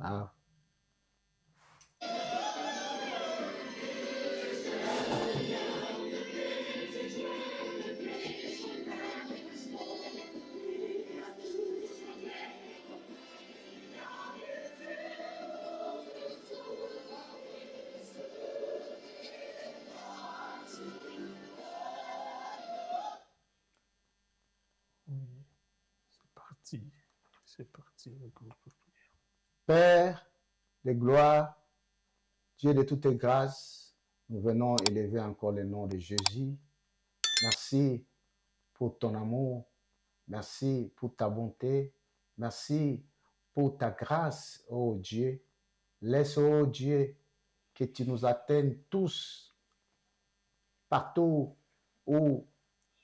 Ah. Oui, c'est parti. C'est parti. Père de gloire, Dieu de toutes grâces, nous venons élever encore le nom de Jésus. Merci pour ton amour. Merci pour ta bonté. Merci pour ta grâce, ô Dieu. Laisse, ô Dieu, que tu nous atteignes tous, partout où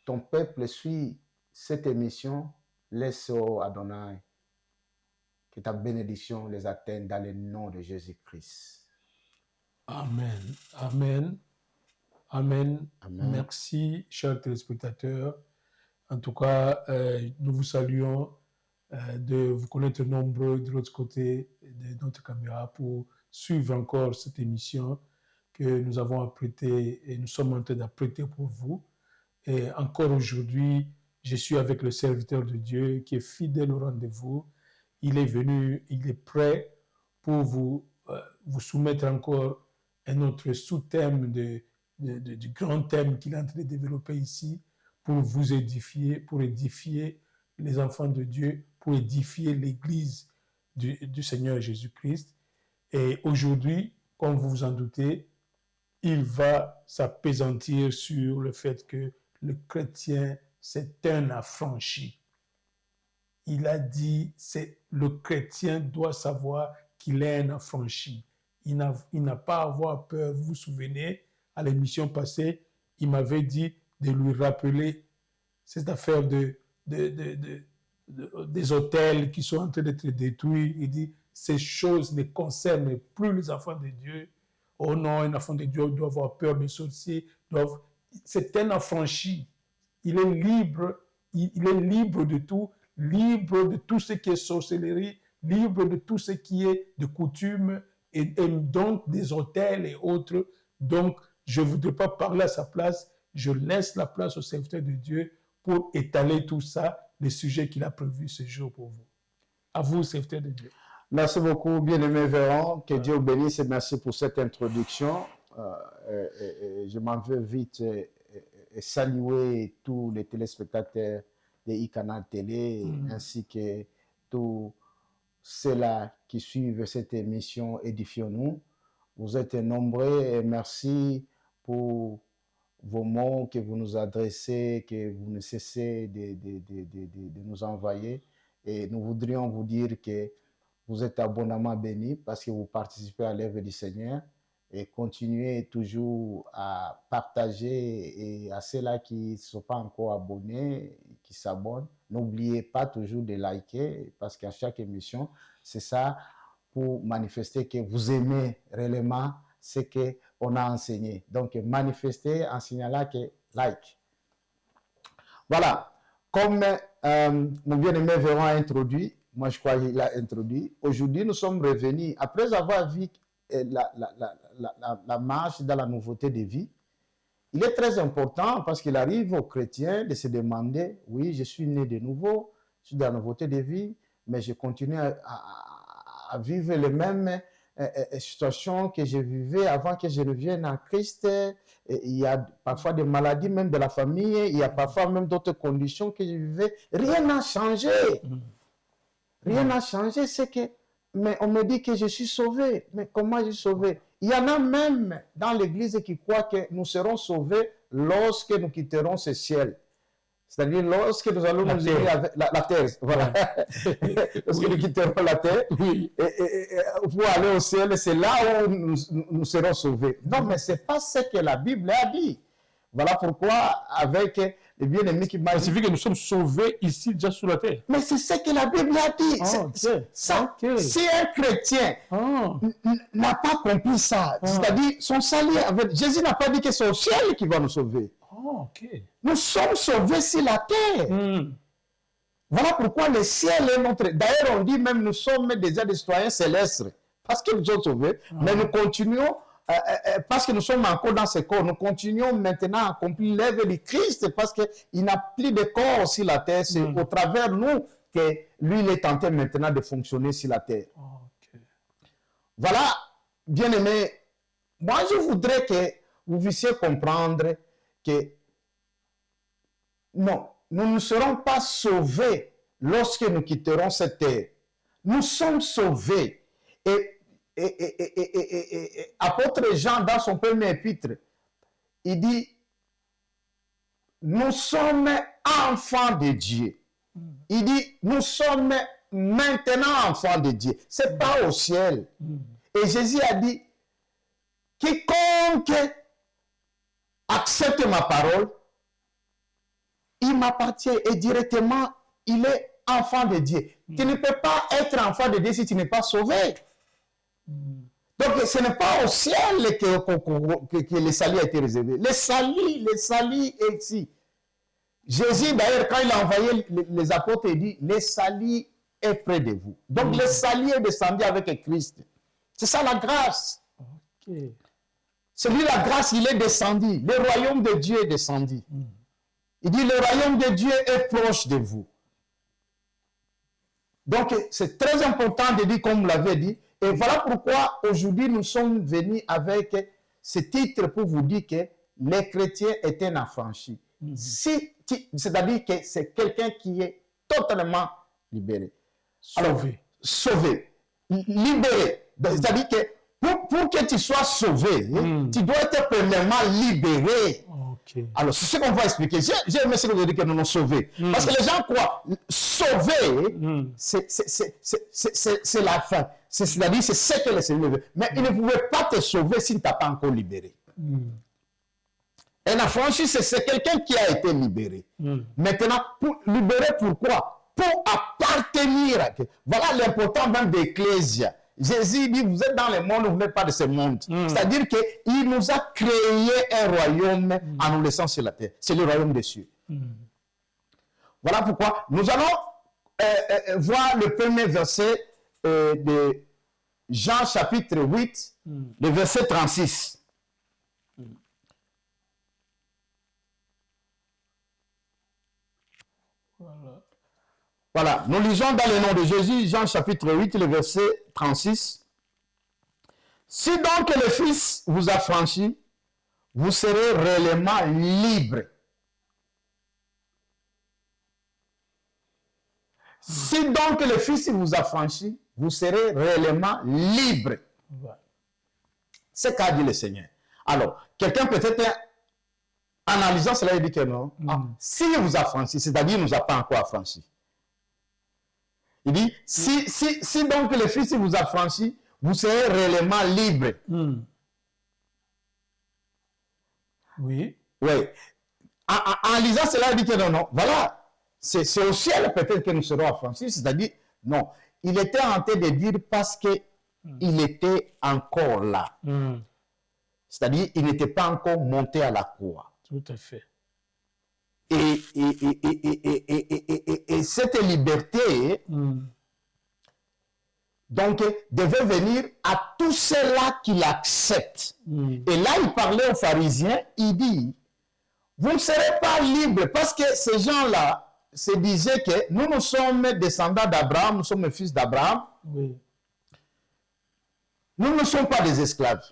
ton peuple suit cette émission. Laisse, ô Adonai, que ta bénédiction les atteigne dans le nom de Jésus-Christ. Amen. Amen. Amen. Amen. Merci, chers téléspectateurs. En tout cas, nous vous saluons de vous connaître nombreux de l'autre côté de notre caméra pour suivre encore cette émission que nous avons apprêtée et nous sommes en train d'apprêter pour vous. Et encore aujourd'hui, je suis avec le serviteur de Dieu qui est fidèle au rendez-vous. Il est venu, il est prêt pour vous soumettre encore un autre sous-thème du grand thème qu'il est en train de développer ici pour vous édifier, pour édifier les enfants de Dieu, pour édifier l'Église du Seigneur Jésus-Christ. Et aujourd'hui, comme vous vous en doutez, il va s'appesantir sur le fait que le chrétien, c'est un affranchi. Il a dit, le chrétien doit savoir qu'il est un affranchi. Il n'a pas à avoir peur. Vous vous souvenez, à l'émission passée, il m'avait dit de lui rappeler cette affaire des hôtels qui sont en train d'être détruits. Il dit, ces choses ne concernent plus les enfants de Dieu. Oh non, un enfant de Dieu doit avoir peur des sorciers. C'est un affranchi. Il est libre. Il est libre de tout. Libre de tout ce qui est sorcellerie. Libre de tout ce qui est de coutume. Et donc des hôtels et autres. Donc, je ne voudrais pas parler à sa place. Je laisse la place au serviteur de Dieu pour étaler tout ça, les sujets qu'il a prévus ce jour pour vous. À vous, serviteur de Dieu. Merci beaucoup, bien-aimé Véron. Que Dieu bénisse et merci pour cette introduction. Je m'en veux vite et saluer tous les téléspectateurs de iCanal Télé ainsi que tous ceux-là qui suivent cette émission Édifions-nous. Vous êtes nombreux et merci pour vos mots que vous nous adressez, que vous ne cessez de nous envoyer. Et nous voudrions vous dire que vous êtes abondamment bénis parce que vous participez à l'œuvre du Seigneur et continuez toujours à partager et à ceux-là qui ne sont pas encore abonnés, qui s'abonnent. N'oubliez pas toujours de liker parce qu'à chaque émission, c'est ça pour manifester que vous aimez réellement ce qu'on a enseigné. Donc, manifestez en signalant que like. Voilà. Comme mon bien-aimé Véron a introduit, moi je crois qu'il a introduit, aujourd'hui nous sommes revenus, après avoir vu la marche dans la nouveauté de vie, il est très important parce qu'il arrive aux chrétiens de se demander, oui, je suis né de nouveau, je suis dans la nouveauté de vie, mais je continue à vivre les mêmes situations que je vivais avant que je revienne en Christ. Il y a parfois des maladies même de la famille, il y a parfois même d'autres conditions que je vivais. Rien n'a changé. Rien n'a changé, c'est que, mais on me dit que je suis sauvé. Mais comment je suis sauvé? Il y en a même dans l'église qui croient que nous serons sauvés lorsque nous quitterons ce ciel. C'est-à-dire lorsque nous allons nous unir avec la terre. Voilà. Lorsque nous quitterons la terre, et pour aller au ciel, c'est là où nous serons sauvés. Non, mais ce n'est pas ce que la Bible a dit. Voilà pourquoi, avec les bien-aimés qui m'ont dit... Ça signifie que nous sommes sauvés ici, déjà sur la terre. Mais c'est ce que la Bible a dit. Si un chrétien n'a pas compris ça, c'est-à-dire son salut, Jésus n'a pas dit que c'est au ciel qui va nous sauver. Nous sommes sauvés sur la terre. Voilà pourquoi le ciel est notre... D'ailleurs, on dit même nous sommes déjà des citoyens célestes parce que nous sommes sauvés, mais nous continuons, parce que nous sommes encore dans ce corps, nous continuons maintenant à accomplir l'œuvre du Christ parce qu'il n'a plus de corps sur la terre. C'est au travers de nous que lui, il est en train maintenant de fonctionner sur la terre. Ok. Voilà, bien aimé, moi je voudrais que vous puissiez comprendre que non, nous ne serons pas sauvés lorsque nous quitterons cette terre. Nous sommes sauvés. Et apôtre Jean, dans son premier épître, il dit, nous sommes enfants de Dieu. Il dit, nous sommes maintenant enfants de Dieu. Ce n'est pas au ciel. Et Jésus a dit, quiconque accepte ma parole, il m'appartient et directement, il est enfant de Dieu. Tu ne peux pas être enfant de Dieu si tu n'es pas sauvé. Donc, ce n'est pas au ciel que le salut a été réservé. Le salut est ici. Jésus, d'ailleurs, quand il a envoyé les apôtres, il dit, le salut est près de vous. Donc, le salut est descendu avec Christ. C'est ça la grâce. Ok. C'est lui la grâce, il est descendu. Le royaume de Dieu est descendu. Il dit, le royaume de Dieu est proche de vous. Donc, c'est très important de dire, comme vous l'avez dit, et voilà pourquoi aujourd'hui nous sommes venus avec ce titre pour vous dire que les chrétiens étaient affranchis. C'est-à-dire que c'est quelqu'un qui est totalement libéré. Alors, sauvé, libéré. C'est-à-dire que pour que tu sois sauvé, tu dois être premièrement libéré. Okay. Alors, c'est ce qu'on va expliquer. J'ai aimé ce que vous avez dit que nous nous sauvés. Parce que les gens croient, sauver, c'est la fin. C'est-à-dire, c'est ce que le Seigneur veut. Mais il ne pouvait pas te sauver s'il ne t'a pas encore libéré. Un affranchi, c'est quelqu'un qui a été libéré. Maintenant, pour libérer, pourquoi? Pour appartenir à Dieu. Voilà l'important même d'Ecclésia. Jésus dit, vous êtes dans le monde, vous n'êtes pas de ce monde. C'est-à-dire qu'il nous a créé un royaume en nous laissant sur la terre. C'est le royaume des cieux. Voilà pourquoi nous allons voir le premier verset de Jean chapitre 8, le verset 36. Voilà, nous lisons dans le nom de Jésus, Jean chapitre 8, le verset 36. Si donc le Fils vous a franchi, vous serez réellement libre. Si donc le Fils vous a franchi, vous serez réellement libre. C'est qu'a dit le Seigneur. Alors, quelqu'un peut-être analysant cela, il dit que non. Si il vous a franchi, c'est-à-dire il ne nous a pas encore affranchi. Il dit, si donc le Fils vous a franchi, vous serez réellement libre. Oui. Oui. En lisant cela, il dit que non, non. Voilà. C'est au ciel peut-être que nous serons affranchis. C'est-à-dire, non. Il était en train de dire parce qu'il était encore là. C'est-à-dire, il n'était pas encore monté à la croix. Tout à fait. Et cette liberté, donc, devait venir à tous ceux-là qui l'acceptent. Et là, il parlait aux pharisiens, il dit, vous ne serez pas libres, parce que ces gens-là se disaient que nous sommes descendants d'Abraham, nous sommes fils d'Abraham. Oui. Nous ne sommes pas des esclaves.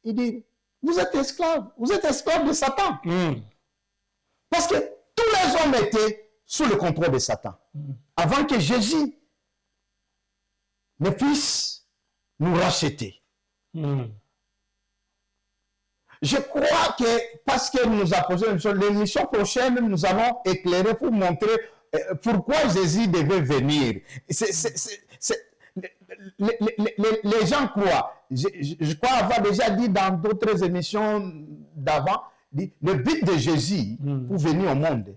Il dit, vous êtes esclaves de Satan. Parce que tous les hommes étaient sous le contrôle de Satan. Avant que Jésus ne puisse nous racheter. Je crois que parce que nous a posé l'émission prochaine, nous allons éclairer pour montrer pourquoi Jésus devait venir. Les gens croient. Je crois avoir déjà dit dans d'autres émissions d'avant, le but de Jésus pour venir au monde,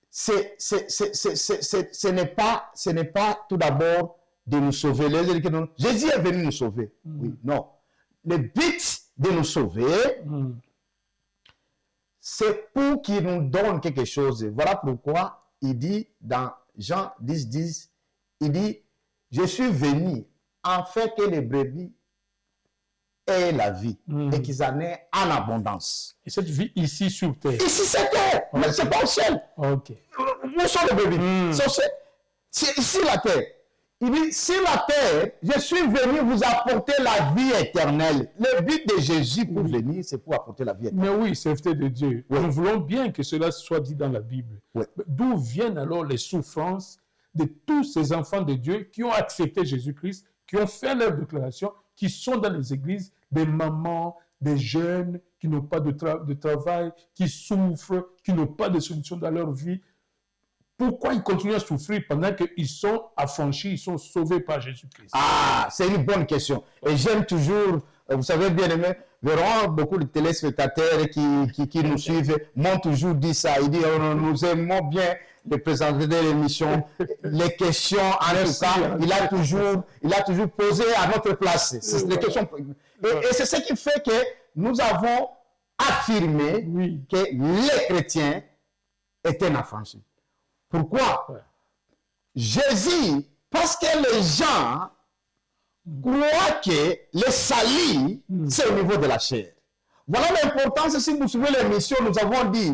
ce n'est pas tout d'abord de nous sauver. Jésus est venu nous sauver. Oui, non. Le but de nous sauver, c'est pour qu'il nous donne quelque chose. Voilà pourquoi il dit dans Jean 10, 10, il dit, je suis venu afin que les brebis aient la vie et qu'ils en aient en abondance. Et cette vie ici sur terre. Ici, c'est terre, mais ce n'est pas au ciel. Ok. Où sont les brebis? C'est ici la terre. Il dit, sur la terre, je suis venu vous apporter la vie éternelle. Le but de Jésus pour venir, c'est pour apporter la vie éternelle. Mais oui, serviteur de Dieu. Oui. Nous voulons bien que cela soit dit dans la Bible. Oui. D'où viennent alors les souffrances de tous ces enfants de Dieu qui ont accepté Jésus-Christ, qui ont fait leur déclaration, qui sont dans les églises, des mamans, des jeunes qui n'ont pas de travail, qui souffrent, qui n'ont pas de solution dans leur vie. Pourquoi ils continuent à souffrir pendant qu'ils sont affranchis, ils sont sauvés par Jésus-Christ? Ah, c'est une bonne question. Et j'aime toujours, vous savez bien aimé, vraiment beaucoup de téléspectateurs qui nous suivent m'ont toujours dit ça. Ils disent, nous aimons bien les présenter de l'émission, les questions, en tout cas, il a toujours posé à notre place. C'est des questions. Et c'est ce qui fait que nous avons affirmé que les chrétiens étaient affranchis. Pourquoi? Jésus, parce que les gens croient que le salut, c'est au niveau de la chair. Voilà l'importance, si vous suivez l'émission, nous avons dit,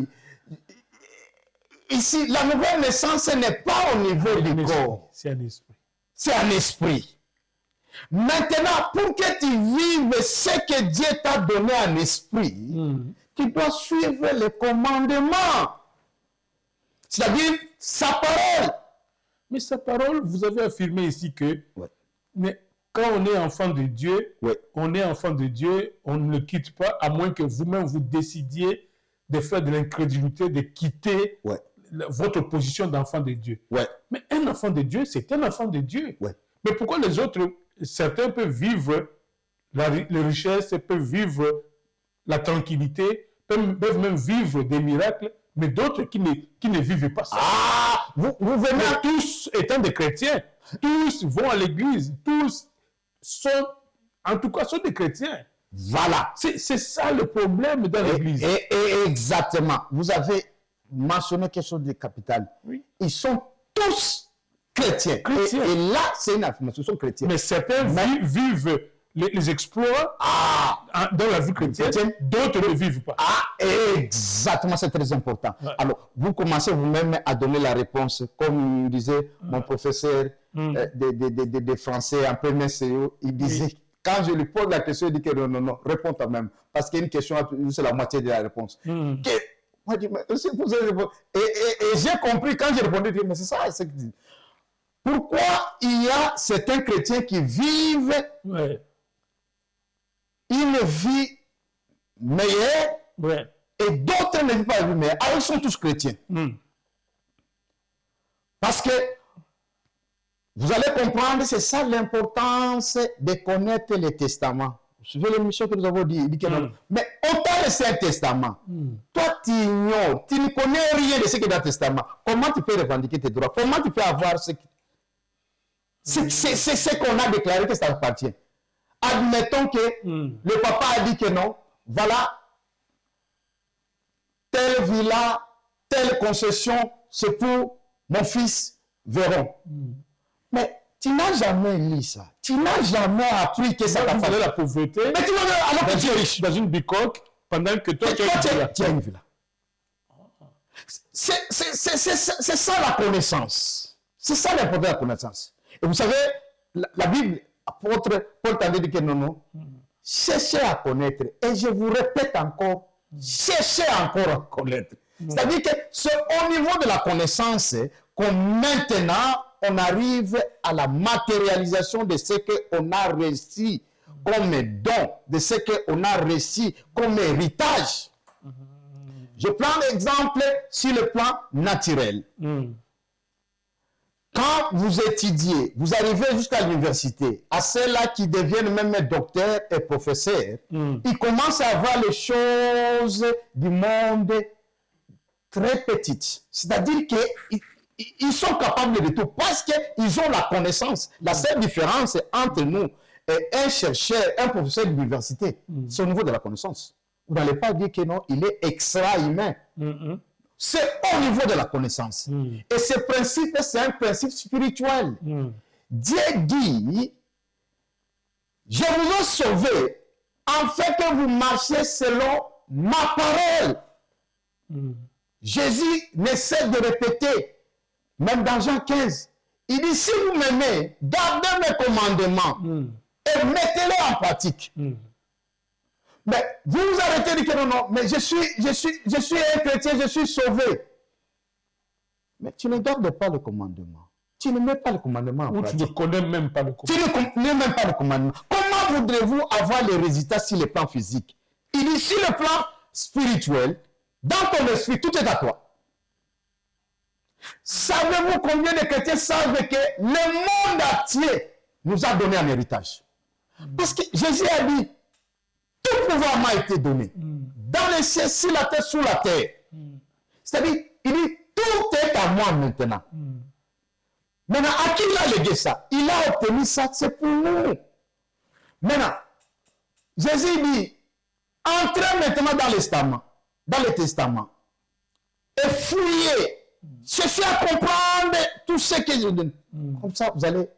ici, la nouvelle naissance, ce n'est pas au niveau du corps. C'est un esprit. C'est un esprit. Maintenant, pour que tu vives ce que Dieu t'a donné en esprit, tu dois suivre les commandements. C'est-à-dire sa parole. Mais sa parole, vous avez affirmé ici que mais quand on est enfant de Dieu, on est enfant de Dieu, on ne le quitte pas, à moins que vous-même vous décidiez de faire de l'incrédulité, de quitter votre position d'enfant de Dieu. Mais un enfant de Dieu, c'est un enfant de Dieu. Mais pourquoi les autres, certains peuvent vivre les richesses, peuvent vivre la tranquillité, peuvent même vivre des miracles, mais d'autres qui ne vivent pas ça. Ah, vous venez mais tous étant des chrétiens, tous vont à l'église, tous sont, en tout cas, sont des chrétiens. Voilà. C'est ça le problème dans l'église. Et exactement. Vous avez mentionné quelque chose de capital. Ils sont tous chrétiens. Et là, c'est une affirmation, ils sont chrétiens. Mais certains vivent les exploits dans la vie chrétienne, d'autres ne vivent pas. Ah, exactement, c'est très important. Alors, vous commencez vous-même à donner la réponse. Comme disait mon professeur de français en première CO, il disait, quand je lui pose la question, il dit que non, réponds toi-même. Parce qu'il y a une question, c'est la moitié de la réponse. Moi, je dis, mais c'est pour ça que je réponds. Et j'ai compris, quand j'ai répondu, mais c'est ça, c'est que pourquoi il y a certains chrétiens qui vivent une vie meilleure et d'autres ne vivent pas une vie meilleure. Alors, ils sont tous chrétiens. Parce que vous allez comprendre, c'est ça l'importance de connaître les testaments. Vous suivez l'émission que nous avons dit, il dit que non. Mais autant le Saint-Testament, toi tu ignores, tu ne connais rien de ce qui est dans le Testament. Comment tu peux revendiquer tes droits? Comment tu peux avoir ce qui... C'est ce qu'on a déclaré que ça appartient. Admettons que le papa a dit que non, voilà, telle villa, telle concession, c'est pour mon fils Véron. Mais tu n'as jamais lu ça. Tu n'as jamais appris que ça t'appartient. La pauvreté. Mais tu vas alors que tu es riche. Dans une bicoque, pendant que toi, tu as une villa. C'est ça la connaissance. C'est ça l'importance de la connaissance. Et vous savez, la Bible, apôtre Paul t'a dit que non, cherchez à connaître. Et je vous répète encore, cherchez encore à connaître. C'est-à-dire que c'est au niveau de la connaissance qu'on maintenant, on arrive à la matérialisation de ce qu'on a reçu comme don, de ce qu'on a reçu comme héritage. Je prends l'exemple sur le plan naturel. Quand vous étudiez, vous arrivez jusqu'à l'université, à ceux-là qui deviennent même docteurs et professeurs, ils commencent à voir les choses du monde très petites. C'est-à-dire qu'ils sont capables de tout parce qu'ils ont la connaissance. La seule différence entre nous et un chercheur, un professeur d'université, c'est au niveau de la connaissance. vous n'allez pas dire que non, il est extra-humain. C'est au niveau de la connaissance. Et ce principe, c'est un principe spirituel. Dieu dit, je vous ai sauvé afin que vous marchiez selon ma parole. Jésus ne cesse de répéter, même dans Jean 15, il dit, si vous m'aimez, gardez mes commandements et mettez-les en pratique. Mais vous vous arrêtez de dire que non, non, mais je suis un chrétien, je suis sauvé. Mais tu ne gardes pas le commandement. Tu ne mets pas le commandement en pratique. Tu ne connais même pas le commandement. Tu ne connais même pas le commandement. Comment voudrez-vous avoir les résultats sur le plan physique? Il dit, sur le plan spirituel, dans ton esprit, tout est à toi. Savez-vous combien de chrétiens savent que le monde entier nous a donné un héritage? Parce que Jésus a dit, tout pouvoir m'a été donné. Dans les cieux, sur la terre, sous la terre. C'est-à-dire, il dit, tout est à moi maintenant. Maintenant, à qui il a légué ça? Il a obtenu ça, c'est pour nous. Maintenant, Jésus dit, entrez maintenant dans le testament, et fouillez, cherchez à comprendre tout ce que je donne. Comme ça, vous allez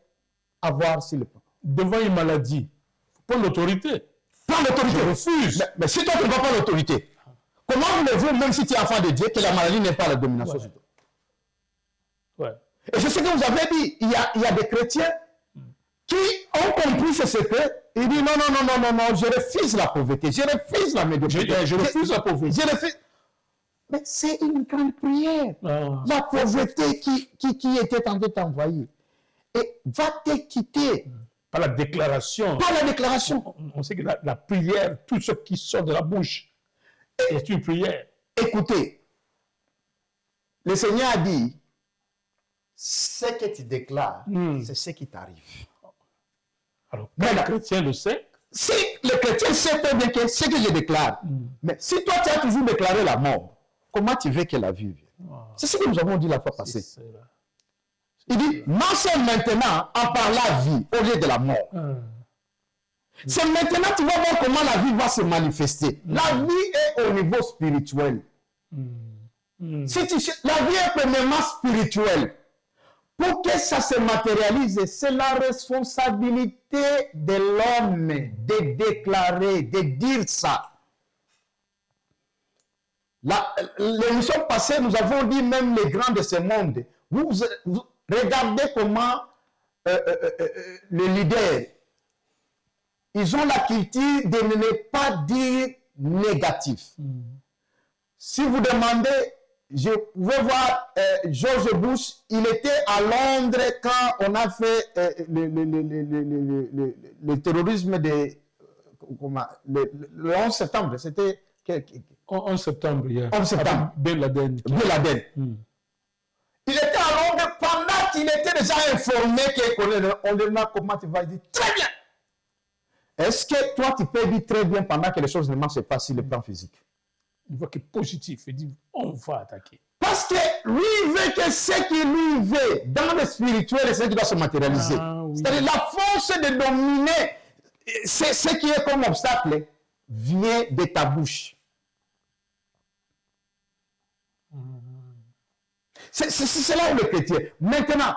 avoir sur le plan. Devant une maladie, il faut prendre l'autorité. Prends l'autorité. Je refuse. Mais si toi, tu ne prends pas l'autorité, comment voulez-vous, même si tu es enfant de Dieu, que la maladie n'ait pas la domination sur toi? Et c'est ce que vous avez dit. Il y a des chrétiens qui ont compris ce secret. Ils disent non, non, non, non, non, non, je refuse la pauvreté, je refuse la médiocrité, je refuse la pauvreté. Je refuse. Mais c'est une grande prière. La pauvreté qui était en train de t'envoyer. Et va te quitter. Par la déclaration. Par la déclaration. On sait que la prière, tout ce qui sort de la bouche, est une prière. Écoutez, le Seigneur a dit, ce que tu déclares, c'est ce qui t'arrive. Alors, quand le chrétien le sait. Si le chrétien sait très bien que ce que je déclare, mais si toi tu as toujours déclaré la mort, comment tu veux que la vie vienne? C'est ce que nous avons dit la fois passée. Il dit, marche maintenant en par la vie au lieu de la mort. C'est maintenant que tu vas voir comment la vie va se manifester. La vie est au niveau spirituel. La vie est premièrement spirituelle. Pour que ça se matérialise, c'est la responsabilité de l'homme de déclarer, de dire ça. L'émission passée, nous avons dit même les grands de ce monde. Vous regardez comment les leaders, ils ont la culture de ne pas dire négatif. Si vous demandez, je vais voir George Bush, il était à Londres quand on a fait le terrorisme le 11 septembre. C'était 11 septembre, hier. 11 septembre. Ben Laden. Il était à Londres pendant qu'il était déjà informé qu'on demande comment tu vas dire très bien. Est-ce que toi tu peux dire très bien pendant que les choses ne marchent pas sur le plan physique? Il voit qu'il est positif, il dit on va attaquer. Parce que lui, il veut que ce qui lui veut dans le spirituel, c'est ce qui doit se matérialiser. C'est-à-dire la force de dominer ce qui est comme obstacle vient de ta bouche. C'est là où le chrétien. Maintenant,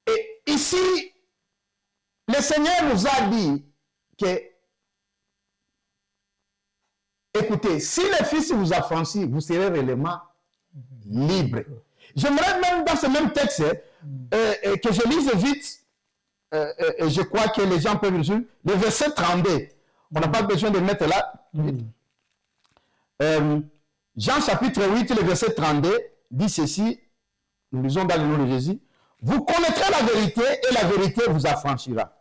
et ici, le Seigneur nous a dit que, écoutez, si le Fils vous a franchi, vous serez réellement libre. J'aimerais même dans ce même texte que je lise vite, et je crois que les gens peuvent le suivre, le verset 32. On n'a pas besoin de mettre là. Jean chapitre 8, le verset 32, dit ceci, nous lisons dans le nom de Jésus, vous connaîtrez la vérité et la vérité vous affranchira.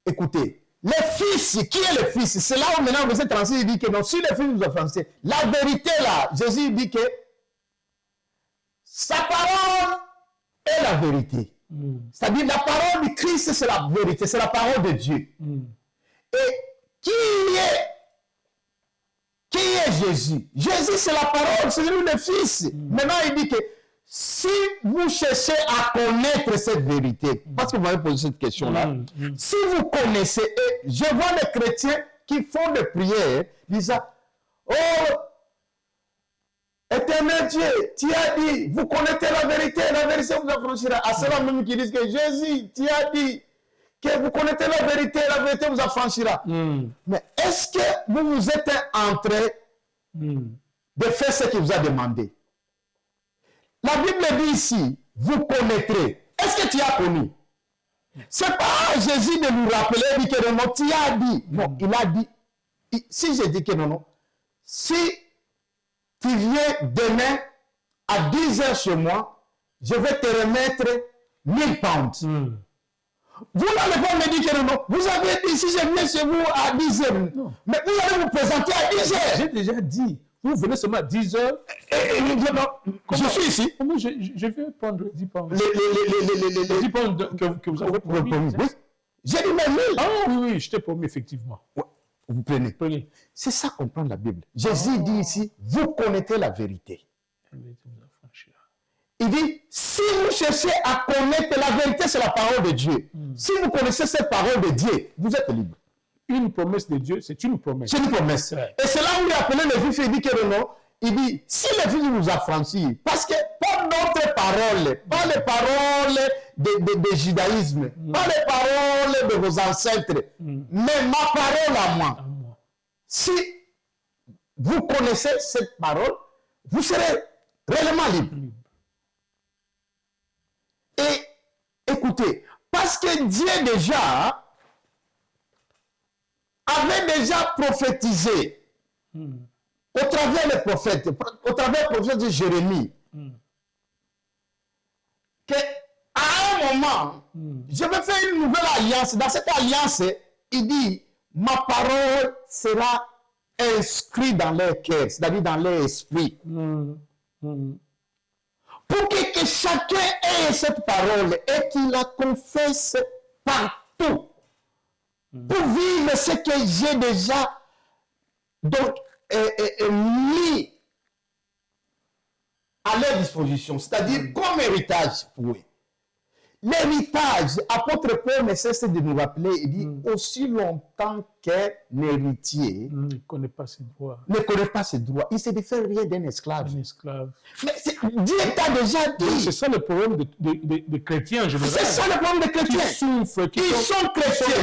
Écoutez, le Fils, qui est le Fils? C'est là où maintenant le verset 36 il dit que non, si le Fils vous affranchit, la vérité là, Jésus dit que sa parole est la vérité. C'est-à-dire la parole du Christ, c'est la vérité, c'est la parole de Dieu. Et qui est Jésus? Jésus, c'est la parole, c'est lui le Fils. Maintenant, il dit que si vous cherchez à connaître cette vérité, parce que vous m'avez posé cette question-là, si vous connaissez, et je vois les chrétiens qui font des prières disant, oh, Éternel Dieu, tu as dit, vous connaissez la vérité vous affranchira. À ceux-là même qui disent que Jésus, tu as dit que vous connaissez la vérité vous affranchira. Mais est-ce que vous vous êtes en train de faire ce qu'il vous a demandé? La Bible dit ici, vous connaîtrez. Est-ce que tu as connu? C'est pas Jésus de nous rappeler, dit que non, tu as dit. Non, il a dit, si je dis que non, si tu viens demain à 10h chez moi, je vais te remettre 1000 pounds. Vous n'allez pas me dire que non, vous avez dit, si je viens chez vous à 10h, mais vous allez vous présenter à 10h. J'ai déjà dit, vous venez seulement à 10h. Je suis ici. Comment je vais prendre 10 pounds. Les 10 pounds que vous avez promis. Oui. J'ai dit même 1000. Ah oui, je t'ai promis, effectivement. Ouais. Vous prenez. C'est ça qu'on prend la Bible. Jésus dit ici, vous connaissez la vérité. Il dit, si vous cherchez à connaître la vérité, c'est la parole de Dieu. Si vous connaissez cette parole de Dieu, vous êtes libre. Une promesse de Dieu, c'est une promesse. C'est une promesse. Ouais. Et c'est là où il a appelé les Juifs et il dit que non. Il dit, si les Juifs nous affranchissent, parce que pas notre parole, pas les paroles de judaïsme, pas les paroles de vos ancêtres, mais ma parole à moi. Si vous connaissez cette parole, vous serez réellement libre. Et écoutez, parce que Dieu déjà avait déjà prophétisé au travers les prophètes, au travers le prophète de Jérémie, qu'à un moment, je vais faire une nouvelle alliance. Dans cette alliance, il dit, ma parole sera inscrite dans leur cœur, c'est-à-dire dans leur esprit. Pour que chacun ait cette parole et qu'il la confesse partout. Pour vivre ce que j'ai déjà mis à leur disposition, c'est-à-dire comme héritage pour eux. L'héritage, apôtre Paul ne cesse de nous rappeler, il dit, aussi longtemps qu'un héritier ne connaît pas ses droits. Il ne se diffère rien d'un esclave. Mais Dieu t'a déjà dit. C'est ça le problème des chrétiens en général. C'est ça le problème des chrétiens. Qui souffrent, qui sont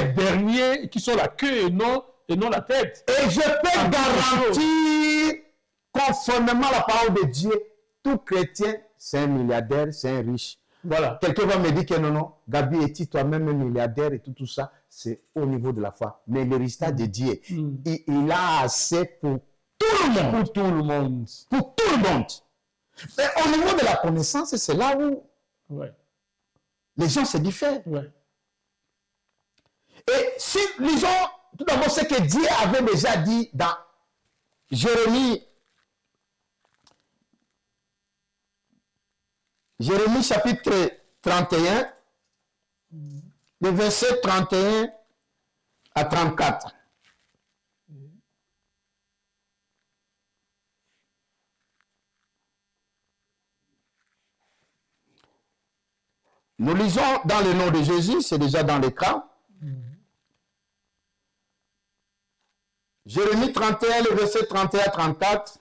les derniers, qui sont la queue et non la tête. Et je peux garantir, conformément à la parole de Dieu, tout chrétien, c'est un milliardaire, c'est un riche. Voilà. Quelqu'un va me dire que non, Gabi, es-tu toi-même un milliardaire et tout ça, c'est au niveau de la foi. Mais le résultat de Dieu, il a assez pour tout le monde. Pour tout le monde. Pour tout le monde. Mais au niveau de la connaissance, c'est là où les gens se diffèrent. Et si, lisons tout d'abord ce que Dieu avait déjà dit dans Jérémie chapitre 31, le verset 31 à 34. Nous lisons dans le nom de Jésus, c'est déjà dans l'écran. Jérémie 31, le verset 31 à 34.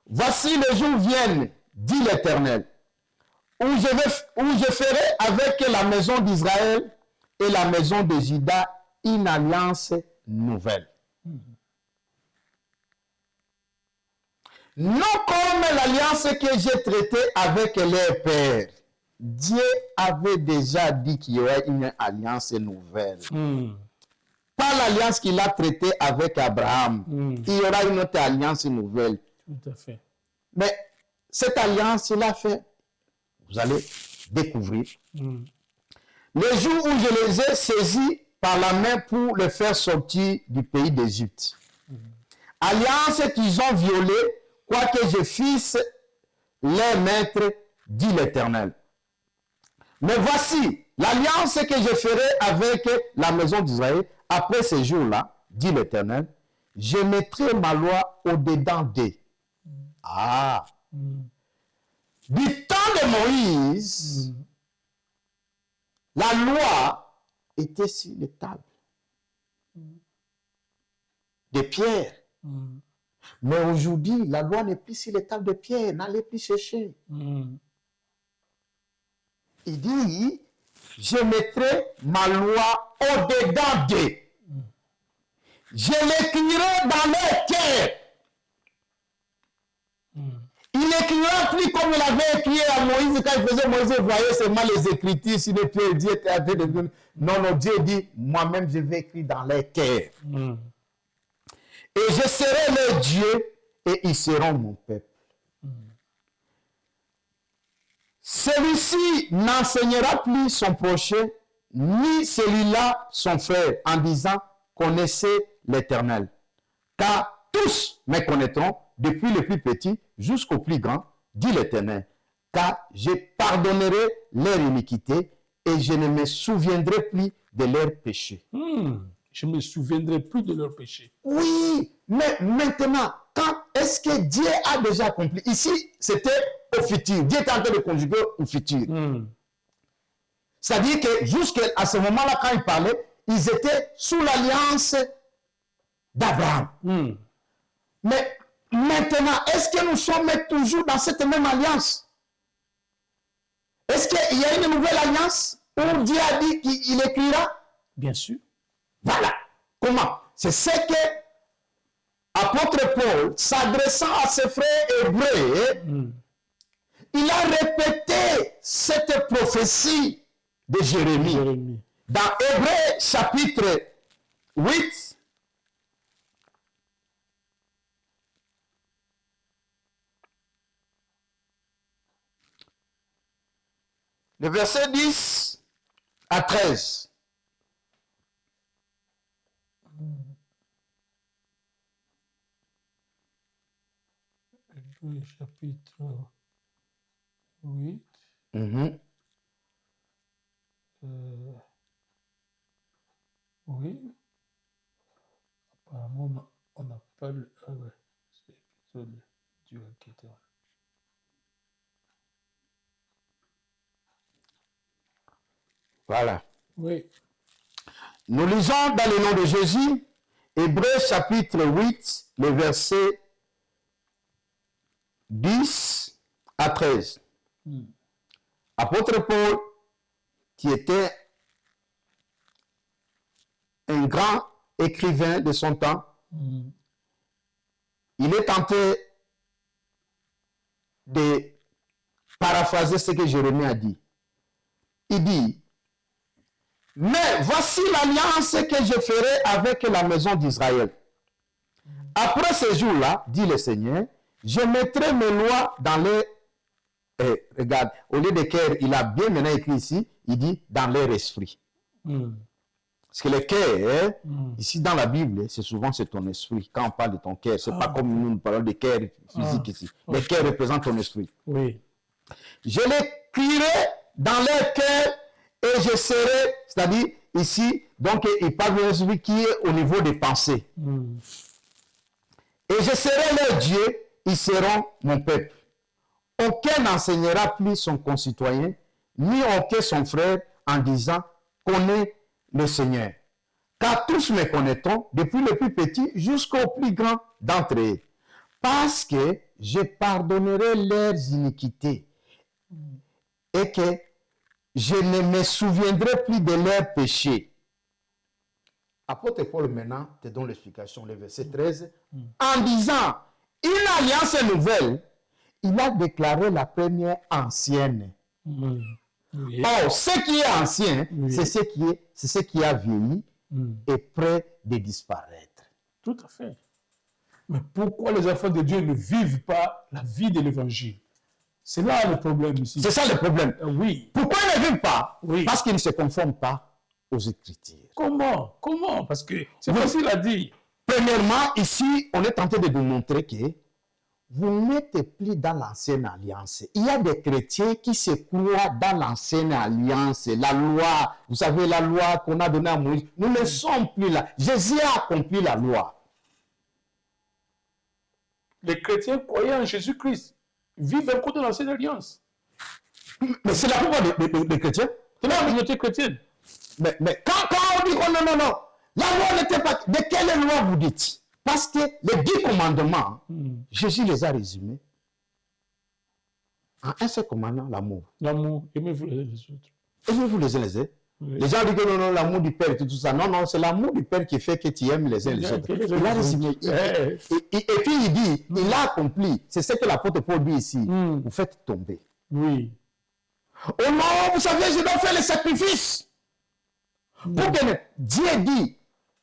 Voici les jours viennent, dit l'Éternel, où je ferai avec la maison d'Israël et la maison de Juda une alliance nouvelle. Non comme l'alliance que j'ai traitée avec les pères. Dieu avait déjà dit qu'il y aurait une alliance nouvelle. Pas l'alliance qu'il a traitée avec Abraham. Il y aura une autre alliance nouvelle. Tout à fait. Mais cette alliance, il a fait. Vous allez découvrir. Les jours où je les ai saisis par la main pour les faire sortir du pays d'Égypte. Alliance qu'ils ont violée, quoique je fisse leur maître, dit l'Éternel. Mais voici l'alliance que je ferai avec la maison d'Israël après ces jours-là, dit l'Éternel. Je mettrai ma loi au-dedans d'eux. Du temps de Moïse, la loi était sur les tables. de pierre. Mais aujourd'hui, la loi n'est plus sur les tables de pierre. N'allez plus chercher. Il dit, je mettrai ma loi au-dedans d'eux. Je l'écrirai dans leur cœur. Il n'écrira plus comme il avait écrit à Moïse quand il faisait Moïse voyait seulement les écritures sur les pieds. Dieu était en train de dire, non, Dieu dit, moi-même je vais écrire dans leur cœur. Et je serai leur Dieu et ils seront mon peuple. Celui-ci n'enseignera plus son prochain, ni celui-là son frère, en disant, connaissez l'Éternel. Car tous me connaîtront, depuis le plus petit jusqu'au plus grand, dit l'Éternel. Car je pardonnerai leur iniquité et je ne me souviendrai plus de leurs péchés. Je ne me souviendrai plus de leurs péchés. Oui, mais maintenant, quand est-ce que Dieu a déjà accompli? Ici, c'était au futur. Dieu était en train de conjuguer au futur. C'est-à-dire que jusqu'à ce moment-là, quand il parlait, ils étaient sous l'alliance d'Abraham. Mais maintenant, est-ce que nous sommes toujours dans cette même alliance? Est-ce qu'il y a une nouvelle alliance où Dieu a dit qu'il écrira? Bien sûr. Voilà. Comment? C'est ce que l'apôtre Paul, s'adressant à ses frères hébreux, il a répété cette prophétie de Jérémie. Dans Hébreux chapitre 8, le verset 10 à 13. Hébreux chapitre 8. Oui. Apparemment, on appelle. Ah ouais, c'est l'épisode du Alkéter. Voilà. Oui. Nous lisons dans le nom de Jésus, Hébreux chapitre 8, le verset 10 à 13. Apôtre Paul, qui était un grand écrivain de son temps, il est tenté de paraphraser ce que Jérémie a dit. Il dit, mais voici l'alliance que je ferai avec la maison d'Israël. Après ce jour-là, dit le Seigneur, je mettrai mes lois dans les... regarde, au lieu de cœur, il a bien maintenant écrit ici, il dit dans leur esprit. Parce que le cœur, ici dans la Bible, c'est ton esprit. Quand on parle de ton cœur, c'est pas comme nous parlons de cœur physique ici. Le cœur représente ton esprit. Oui. Je l'écrirai dans leur cœur et je serai, c'est-à-dire ici, donc il parle de l'esprit qui est au niveau des pensées. Et je serai leur Dieu, ils seront mon peuple. Aucun n'enseignera plus son concitoyen, ni aucun son frère, en disant, connais le Seigneur. Car tous me connaîtront, depuis le plus petit jusqu'au plus grand d'entre eux. Parce que je pardonnerai leurs iniquités et que je ne me souviendrai plus de leurs péchés. Apôtre Paul maintenant te donne l'explication, le verset 13, en disant, une alliance nouvelle, il a déclaré la première ancienne. Oui. Or, ce qui est ancien, c'est ce qui a vieilli et prêt de disparaître. Tout à fait. Mais pourquoi les enfants de Dieu ne vivent pas la vie de l'évangile? C'est là le problème ici. C'est ça le problème. Oui. Pourquoi ils ne vivent pas? Oui. Parce qu'ils ne se conforment pas aux Écritures. Comment? Comment? Parce que c'est facile à dire. Premièrement, ici, on est tenté de vous montrer que vous n'êtes plus dans l'ancienne alliance. Il y a des chrétiens qui se croient dans l'ancienne alliance. La loi, vous savez, la loi qu'on a donnée à Moïse, nous ne sommes plus là. Jésus a accompli la loi. Les chrétiens croyant en Jésus-Christ vivent encore dans l'ancienne alliance. Mais c'est la plupart des chrétiens. C'est la communauté chrétienne. Mais quand on dit, oh non, la loi n'était pas... De quelle loi vous dites? Parce que les 10 commandements, Jésus les a résumés en un seul commandement, l'amour. L'amour, aimez-vous les autres. Aimez-vous les uns les autres. Oui. Les gens disent que non, l'amour du Père et tout ça. Non, non, c'est l'amour du Père qui fait que tu aimes les uns les autres. Il a résumé. Et puis il dit, il a accompli. C'est ce que l'apôtre Paul dit ici. Vous faites tomber. Oui. Oh non, vous savez, je dois faire les sacrifices. Pour que Dieu dit,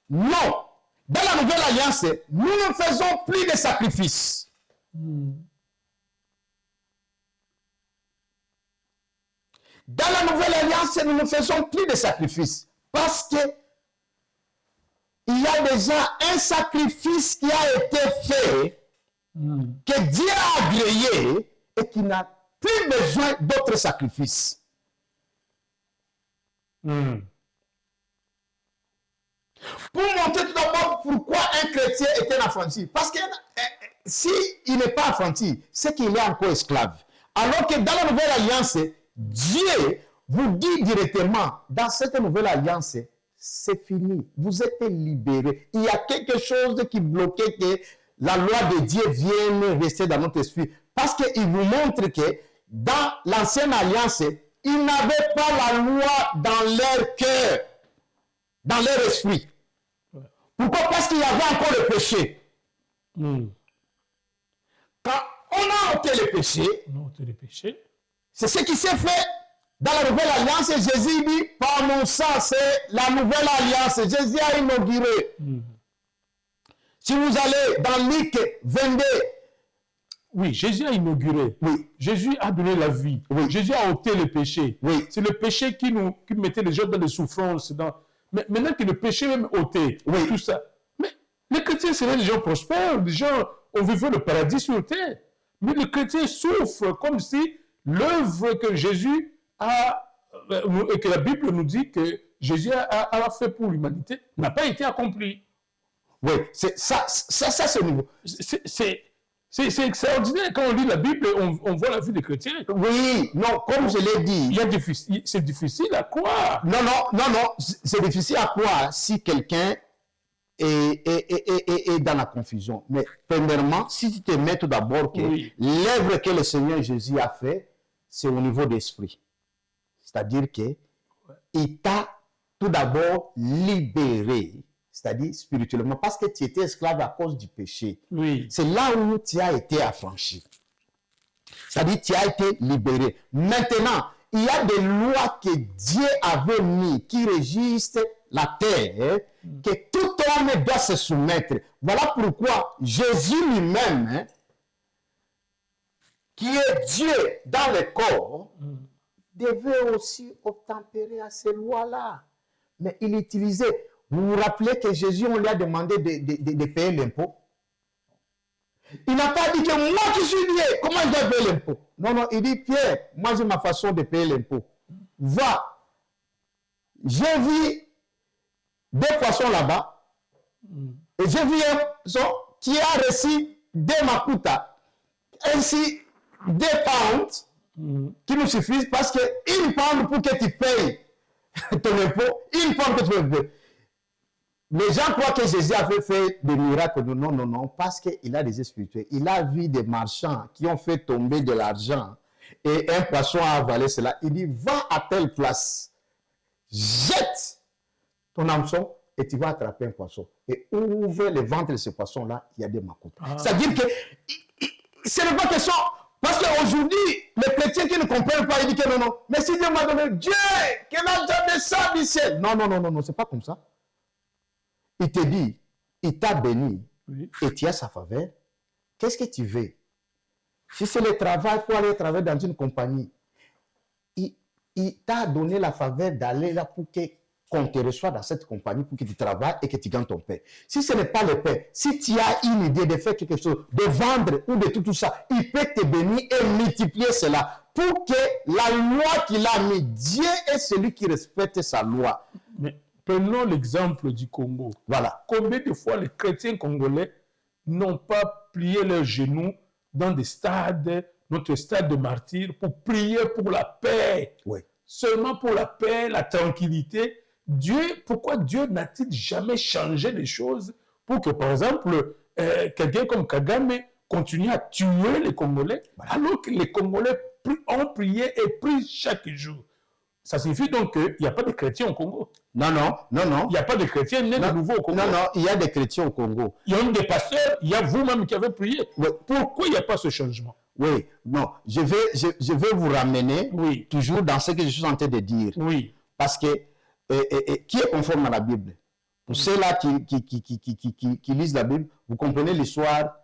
non. Dans la nouvelle alliance, nous ne faisons plus de sacrifices. Dans la nouvelle alliance, nous ne faisons plus de sacrifices. Parce que il y a déjà un sacrifice qui a été fait, que Dieu a agréé et qui n'a plus besoin d'autres sacrifices. Pour montrer tout d'abord pourquoi un chrétien est un affranchi. Parce que s'il n'est pas affranchi, c'est qu'il est encore esclave. Alors que dans la nouvelle alliance, Dieu vous dit directement, dans cette nouvelle alliance, c'est fini. Vous êtes libérés. Il y a quelque chose qui bloquait que la loi de Dieu vienne rester dans notre esprit. Parce qu'il vous montre que dans l'ancienne alliance, ils n'avaient pas la loi dans leur cœur, dans leur esprit. Pourquoi? Parce qu'il y avait encore le péché. Quand on a ôté le péché, c'est ce qui s'est fait dans la nouvelle alliance. Jésus dit, par mon sang, c'est la nouvelle alliance. Jésus a inauguré. Si vous allez dans Luc 22, oui, Jésus a inauguré. Oui. Jésus a donné la vie. Oui. Jésus a ôté le péché. Oui. C'est le péché qui mettait les gens dans les souffrances. Mais maintenant que le péché est même ôté, Oui. tout ça. Mais les chrétiens seraient des gens prospères, des gens, on vivait le paradis sur terre. Mais les chrétiens souffrent comme si l'œuvre que Jésus a, et que la Bible nous dit que Jésus a fait pour l'humanité, n'a pas été accomplie. oui, c'est ça, c'est au niveau. C'est extraordinaire. Quand on lit la Bible, on voit la vie des chrétiens. Oui, non, comme je l'ai dit. C'est difficile à croire. Non, c'est difficile à croire si quelqu'un est dans la confusion. Mais premièrement, si tu te mets tout d'abord que l'œuvre que le Seigneur Jésus a fait, c'est au niveau d'esprit. C'est-à-dire que il t'a tout d'abord libéré, c'est-à-dire spirituellement, parce que tu étais esclave à cause du péché. Oui. C'est là où tu as été affranchi. C'est-à-dire tu as été libéré. Maintenant, il y a des lois que Dieu avait mis qui régissent la terre, que tout homme doit se soumettre. Voilà pourquoi Jésus lui-même, qui est Dieu dans le corps, devait aussi obtempérer à ces lois-là. Mais il utilisait. Vous vous rappelez que Jésus, on lui a demandé de payer l'impôt? Il n'a pas dit que moi qui suis Dieu, comment je dois payer l'impôt? Non, non, il dit, Pierre, moi j'ai ma façon de payer l'impôt. Va. J'ai vu 2 poissons là-bas. Et j'ai vu un poisson qui a reçu 2 makuta. Ainsi, 2 pounds qui nous suffisent parce que 1 pound pour que tu payes ton impôt, 1 pound que tu payes. Les gens croient que Jésus avait fait des miracles. Non, non, non, parce qu'il a des spirituels. Il a vu des marchands qui ont fait tomber de l'argent et un poisson a avalé cela. Il dit, va à telle place, jette ton hameçon et tu vas attraper un poisson. Et ouvre le ventre de ce poisson-là, il y a des macoutes. C'est-à-dire que ce n'est pas question. Parce qu'aujourd'hui, les chrétiens qui ne comprennent pas, ils disent que non, non. Mais si Dieu m'a donné Dieu, qu'il a jamais ça du ciel. Non, non, non, non, non, c'est pas comme ça. Il te dit, il t'a béni et tu as sa faveur. Qu'est-ce que tu veux? Si c'est le travail pour aller travailler dans une compagnie, il t'a donné la faveur d'aller là pour qu'on te reçoive dans cette compagnie, pour que tu travailles et que tu gagnes ton pain. Si ce n'est pas le pain, si tu as une idée de faire quelque chose, de vendre ou de tout ça, il peut te bénir et multiplier cela pour que la loi qu'il a mis, Dieu est celui qui respecte sa loi. Mais prenons l'exemple du Congo. Voilà. Combien de fois les chrétiens congolais n'ont pas plié leurs genoux dans des stades, notre stade de martyrs, pour prier pour la paix. Oui. Seulement pour la paix, la tranquillité. Pourquoi Dieu n'a-t-il jamais changé les choses pour que, par exemple, quelqu'un comme Kagame continue à tuer les Congolais, alors que les Congolais ont prié et prient chaque jour. Ça signifie donc qu'il n'y a pas de chrétiens au Congo. Non, non, non, non. Il n'y a pas de chrétiens nés de nouveau au Congo. Non, non, il y a des chrétiens au Congo. Il y a des pasteurs, il y a vous-même qui avez prié. Oui. Pourquoi il n'y a pas ce changement? Oui, non, je vais vous ramener toujours dans ce que je suis en train de dire. Oui. Parce que qui est conforme à la Bible? Pour ceux-là qui lisent la Bible, vous comprenez l'histoire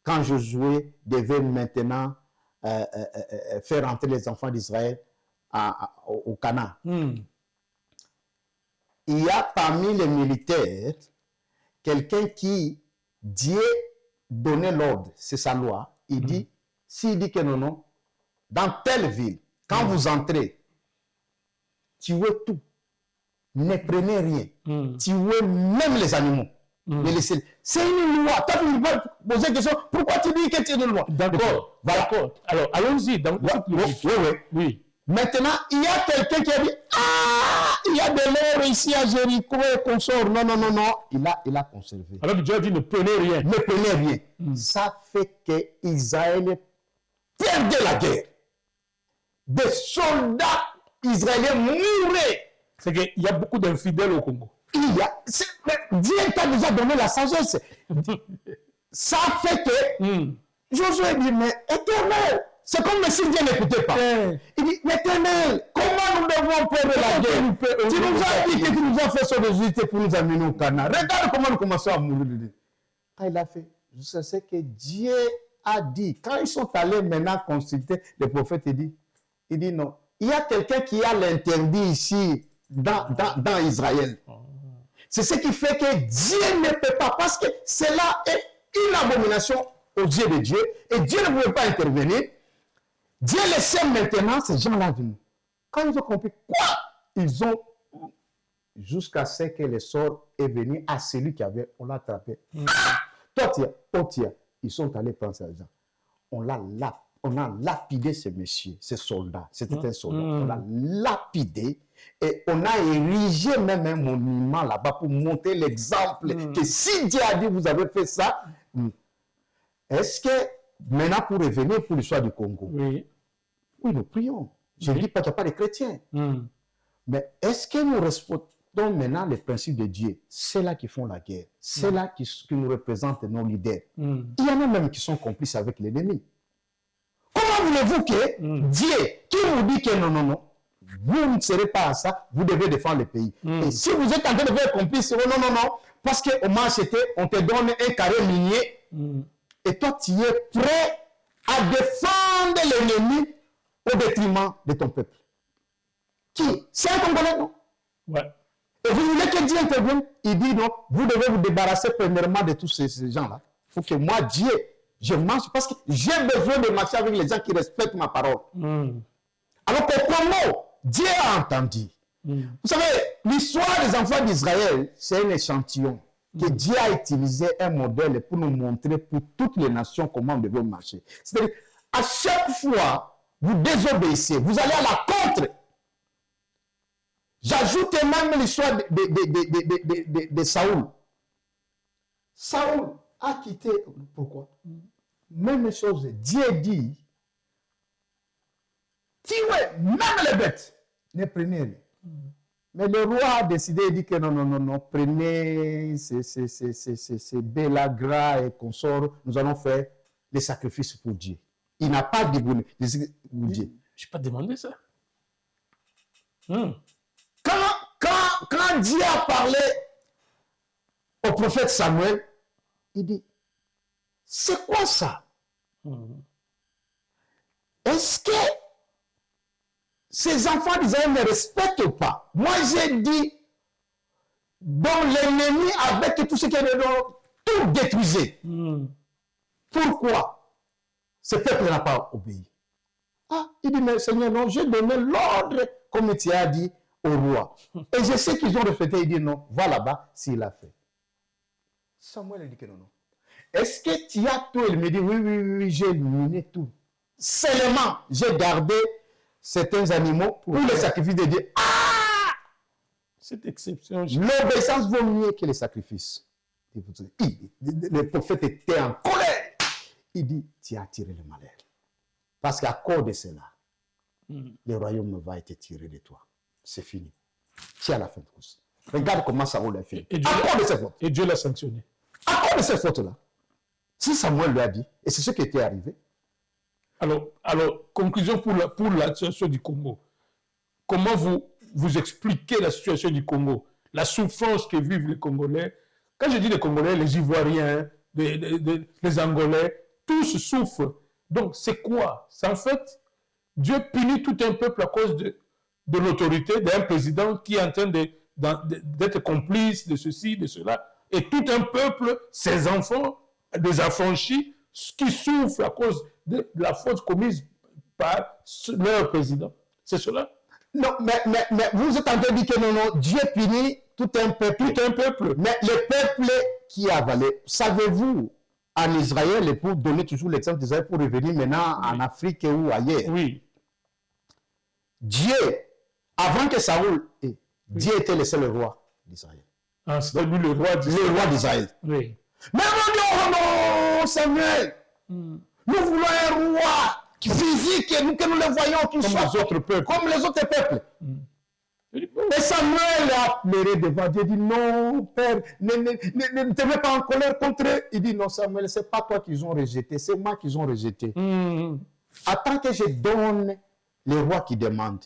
quand Josué devait maintenant faire entrer les enfants d'Israël au Canaan. Il y a parmi les militaires quelqu'un qui Dieu donnait l'ordre, c'est sa loi. Il dit, s'il dit que non, non, dans telle ville, quand vous entrez, tuez tout, ne prenez rien, tuez même les animaux. C'est une loi. Toi, tu me poses la question, pourquoi tu dis que c'est une loi? D'accord, d'accord. Alors, allons-y. Oui. Maintenant, il y a quelqu'un qui a dit, il y a de l'or ici à Jéricho et qu'on sort. Non, non, non, non. Il a conservé. Alors Dieu a dit, ne prenez rien. Ne prenez rien. Ça fait que Israël perdait la guerre. Des soldats israéliens mouraient. C'est qu'il y a beaucoup d'infidèles au Congo. Dieu t'a déjà donné la sagesse. Ça fait que Josué dit, mais Éternel, c'est comme si Dieu n'écoutait pas. Il dit, mais Éternel, comment nous devons perdre la guerre? Tu nous as dit que tu nous as fait son résultat pour nous amener au Canaan. Regarde comment nous commençons à mourir. Quand il a fait, je sais que Dieu a dit, quand ils sont allés maintenant consulter le prophète, il dit non. Il y a quelqu'un qui a l'interdit ici dans Israël. C'est ce qui fait que Dieu ne peut pas, parce que cela est une abomination aux yeux de Dieu, et Dieu ne pouvait pas intervenir. Dieu laissait maintenant ces gens-là venir. Quand ils ont compris, quoi? Ils ont, jusqu'à ce que le sort est venu à celui qui avait, on l'a attrapé. Toi, ils sont allés prendre ces gens. On a lapidé ce monsieur, ce soldat. C'était un soldat. On l'a lapidé et on a érigé même un monument là-bas pour montrer l'exemple que si Dieu a dit vous avez fait ça, est-ce que maintenant pour revenir pour l'histoire du Congo, oui, nous prions. Je ne dis pas qu'il n'y a pas de chrétiens. Mais est-ce que nous respectons maintenant les principes de Dieu? C'est là qui font la guerre. C'est là qui nous représentent nos leaders. Il y en a même qui sont complices avec l'ennemi. Comment voulez-vous que Dieu, qui vous dit que non, non, non, vous ne serez pas à ça, vous devez défendre le pays. Et si vous êtes en train de faire complice, non, non, non, parce qu'au moins on te donne un carré minier, et toi tu es prêt à défendre l'ennemi au détriment de ton peuple. Qui? C'est un Congolais, non? Ouais. Et vous voulez que Dieu intervienne? Il dit non, vous devez vous débarrasser premièrement de tous ces gens-là. Il faut que moi, Dieu, je marche parce que j'ai besoin de marcher avec les gens qui respectent ma parole. Alors qu'au Congo, Dieu a entendu. Vous savez, l'histoire des enfants d'Israël, c'est un échantillon que Dieu a utilisé un modèle pour nous montrer pour toutes les nations comment on devait marcher. C'est-à-dire, à chaque fois, vous désobéissez, vous allez à la contre. J'ajoute même l'histoire de Saoul. Saoul a quitté. Pourquoi? Même chose. Dieu dit, tuez même les bêtes, ne prenez rien. Mais le roi a décidé, il dit que non, non, non, non, prenez ces Bélagra et consorts, nous allons faire des sacrifices pour Dieu. Il n'a pas dit pour Dieu. Je n'ai pas demandé ça. Quand Dieu a parlé au prophète Samuel, il dit, c'est quoi ça? Est-ce que ces enfants d'Israël ne respectent pas? Moi, j'ai dit, dans l'ennemi, avec tout ce qu'il y a dedans, tout détruisé. Pourquoi ce peuple n'a pas obéi? Il dit, mais Seigneur, non, j'ai donné l'ordre, comme tu as dit, au roi. Et je sais qu'ils ont respecté, il dit non, va là-bas, s'il a fait. Samuel a dit que non, non. Est-ce que tu as tout? Il me dit, oui, oui, oui, j'ai éliminé tout. Seulement, j'ai gardé certains animaux pour les sacrifices de Dieu. Cette exception. L'obéissance vaut mieux que les sacrifices. Le prophète était en colère. Il dit, tu as attiré le malheur. Parce qu'à cause de cela, le royaume va être tiré de toi. C'est fini. Tu es à la fin de tout ça. Regarde comment Saoul a fait. À cause de ces fautes. Et Dieu l'a sanctionné. À cause de ces fautes-là. Si Samuel lui a dit, et c'est ce qui était arrivé. Alors conclusion pour la situation du Congo. Comment vous expliquez la situation du Congo, la souffrance que vivent les Congolais? Quand je dis les Congolais, les Ivoiriens, les Angolais, tous souffrent. Donc, c'est quoi? C'est en fait, Dieu punit tout un peuple à cause de l'autorité d'un président qui est en train d'être complice de ceci, de cela. Et tout un peuple, ses enfants, des affranchis, qui souffrent à cause de la faute commise par leur président. C'est cela? Non, mais vous êtes en train de dire que non, Dieu punit tout un peuple. Tout un peuple. Mais le peuple qui a avalé, savez-vous, en Israël, et pour donner toujours l'exemple d'Israël, pour revenir maintenant en Afrique ou ailleurs, oui. Dieu, avant que Saoul, Dieu était le seul roi d'Israël. Ah, c'était lui le roi d'Israël. Le roi d'Israël. Oui. Mais non, Samuel, nous voulons un roi physique, que nous le voyons, qui soit les autres peuples. Comme les autres peuples. Et Samuel a pleuré devant Dieu. Il dit non, Père, ne te mets pas en colère contre eux. Il dit non, Samuel, ce n'est pas toi qu'ils ont rejeté, c'est moi qu'ils ont rejeté. Attends que je donne le roi qui demande.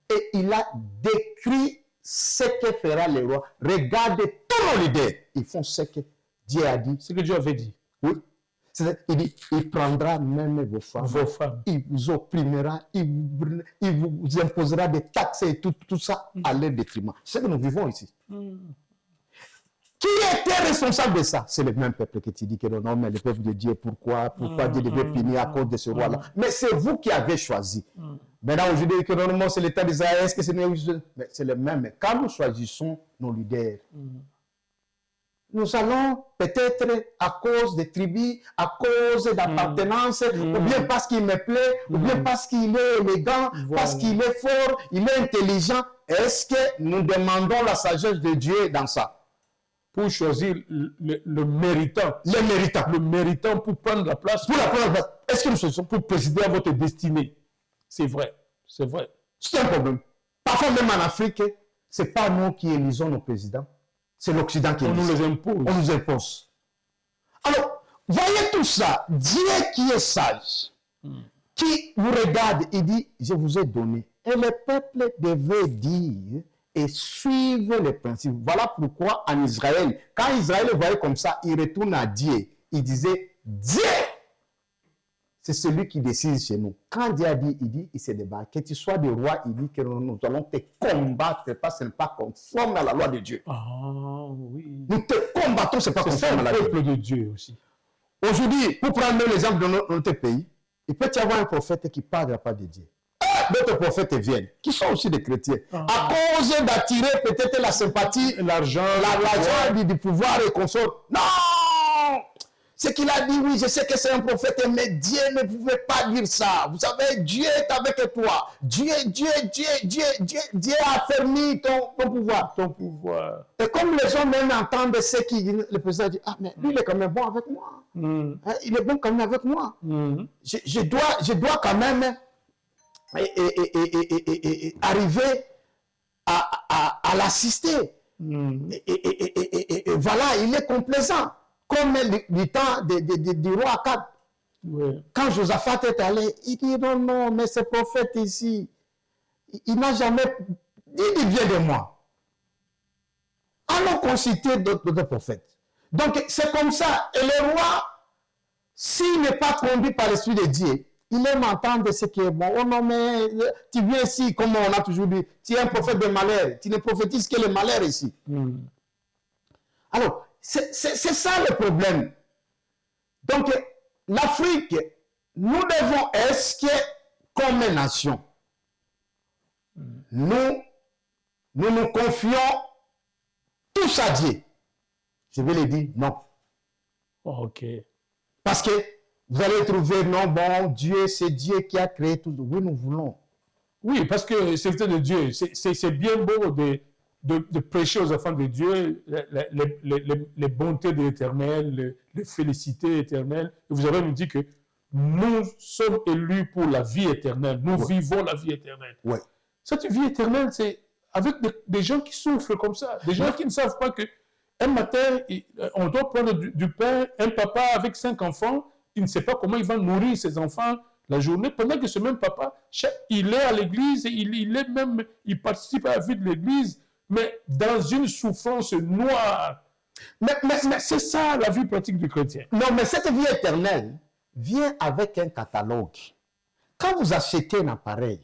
Et il a décrit ce que fera le roi. Regardez tous nos leaders. Ils font ce que Dieu a dit. Ce que Dieu avait dit. Oui. Il dit, il prendra même vos femmes. Il vous opprimera, il vous imposera des taxes et tout ça à leur détriment. C'est ce que nous vivons ici. Qui était responsable de ça? C'est le même peuple que tu dis que non, mais le peuple de Dieu, pourquoi Dieu devait punir à cause de ce roi-là? Mais c'est vous qui avez choisi. Maintenant, aujourd'hui, que non, c'est l'État d'Israël, est-ce que c'est le même? Mais quand nous choisissons nos leaders, nous allons peut-être à cause des tribus, à cause d'appartenance, ou bien parce qu'il me plaît, ou bien parce qu'il est élégant, parce qu'il est fort, il est intelligent. Est-ce que nous demandons la sagesse de Dieu dans ça? Pour choisir le méritant. Le méritant. Le méritant pour prendre la place. Pour la prendre la place. Est-ce que nous choisissons pour présider à votre destinée? C'est vrai. C'est vrai. C'est un problème. Parfois, même en Afrique, ce n'est pas nous qui élisons nos présidents. C'est l'Occident qui on nous les impose. On nous impose. Alors, voyez tout ça. Dieu qui est sage, qui vous regarde, il dit, je vous ai donné. Et le peuple devait dire et suivre les principes. Voilà pourquoi en Israël, quand Israël voyait comme ça, il retourne à Dieu. Il disait, Dieu, c'est celui qui décide chez nous. Quand Dieu a dit, il dit, il se débat. Que tu sois le roi, il dit que nous allons te combattre parce que ce n'est pas conforme à la loi de Dieu. Ah oui. Nous te combattons, ce n'est pas conforme à la loi peuple de Dieu aussi. Aujourd'hui, pour prendre l'exemple de notre pays, il peut y avoir un prophète qui parle de la part de Dieu. D'autres prophètes viennent, qui sont aussi des chrétiens, à cause d'attirer peut-être la sympathie, l'argent du pouvoir et consort. Non! Ce qu'il a dit, oui, je sais que c'est un prophète, mais Dieu ne pouvait pas dire ça. Vous savez, Dieu est avec toi. Dieu a affermi ton pouvoir. Ton pouvoir. Et comme les gens même entendent ce que le président dit, ah, mais lui, il est quand même bon avec moi. Il est bon quand même avec moi. Je dois quand même arriver à l'assister. Et voilà, il est complaisant. Comme le temps du roi Akab. Oui. Quand Josaphat est allé, il dit non, mais ce prophète ici, il n'a jamais dit bien de moi. Allons consulter d'autres prophètes. Donc c'est comme ça. Et le roi, s'il n'est pas conduit par l'Esprit de Dieu, il aime entendre ce qui est bon. Oh non, mais tu viens ici, comme on a toujours dit, tu es un prophète de malheur. Tu ne prophétises que le malheur ici. Alors, c'est ça le problème. Donc, l'Afrique, nous devons, est-ce que, comme nation, nous confions tous à Dieu? Je vais le dire non. Ok. Parce que vous allez trouver, non, bon, Dieu, c'est Dieu qui a créé tout. Oui, nous voulons. Oui, parce que c'est de Dieu. C'est bien beau de prêcher aux enfants de Dieu les bontés de l'Éternel, les félicités éternelles. Et vous avez nous dit que nous sommes élus pour la vie éternelle. Nous vivons la vie éternelle. Ouais. Cette vie éternelle, c'est avec des gens qui souffrent comme ça, des gens qui ne savent pas que un matin, on doit prendre du pain, un papa avec 5 enfants, il ne sait pas comment il va nourrir ses enfants la journée, pendant que ce même papa, il est à l'église, il participe à la vie de l'église, mais dans une souffrance noire. Mais c'est ça la vie pratique du chrétien. Non, mais cette vie éternelle vient avec un catalogue. Quand vous achetez un appareil,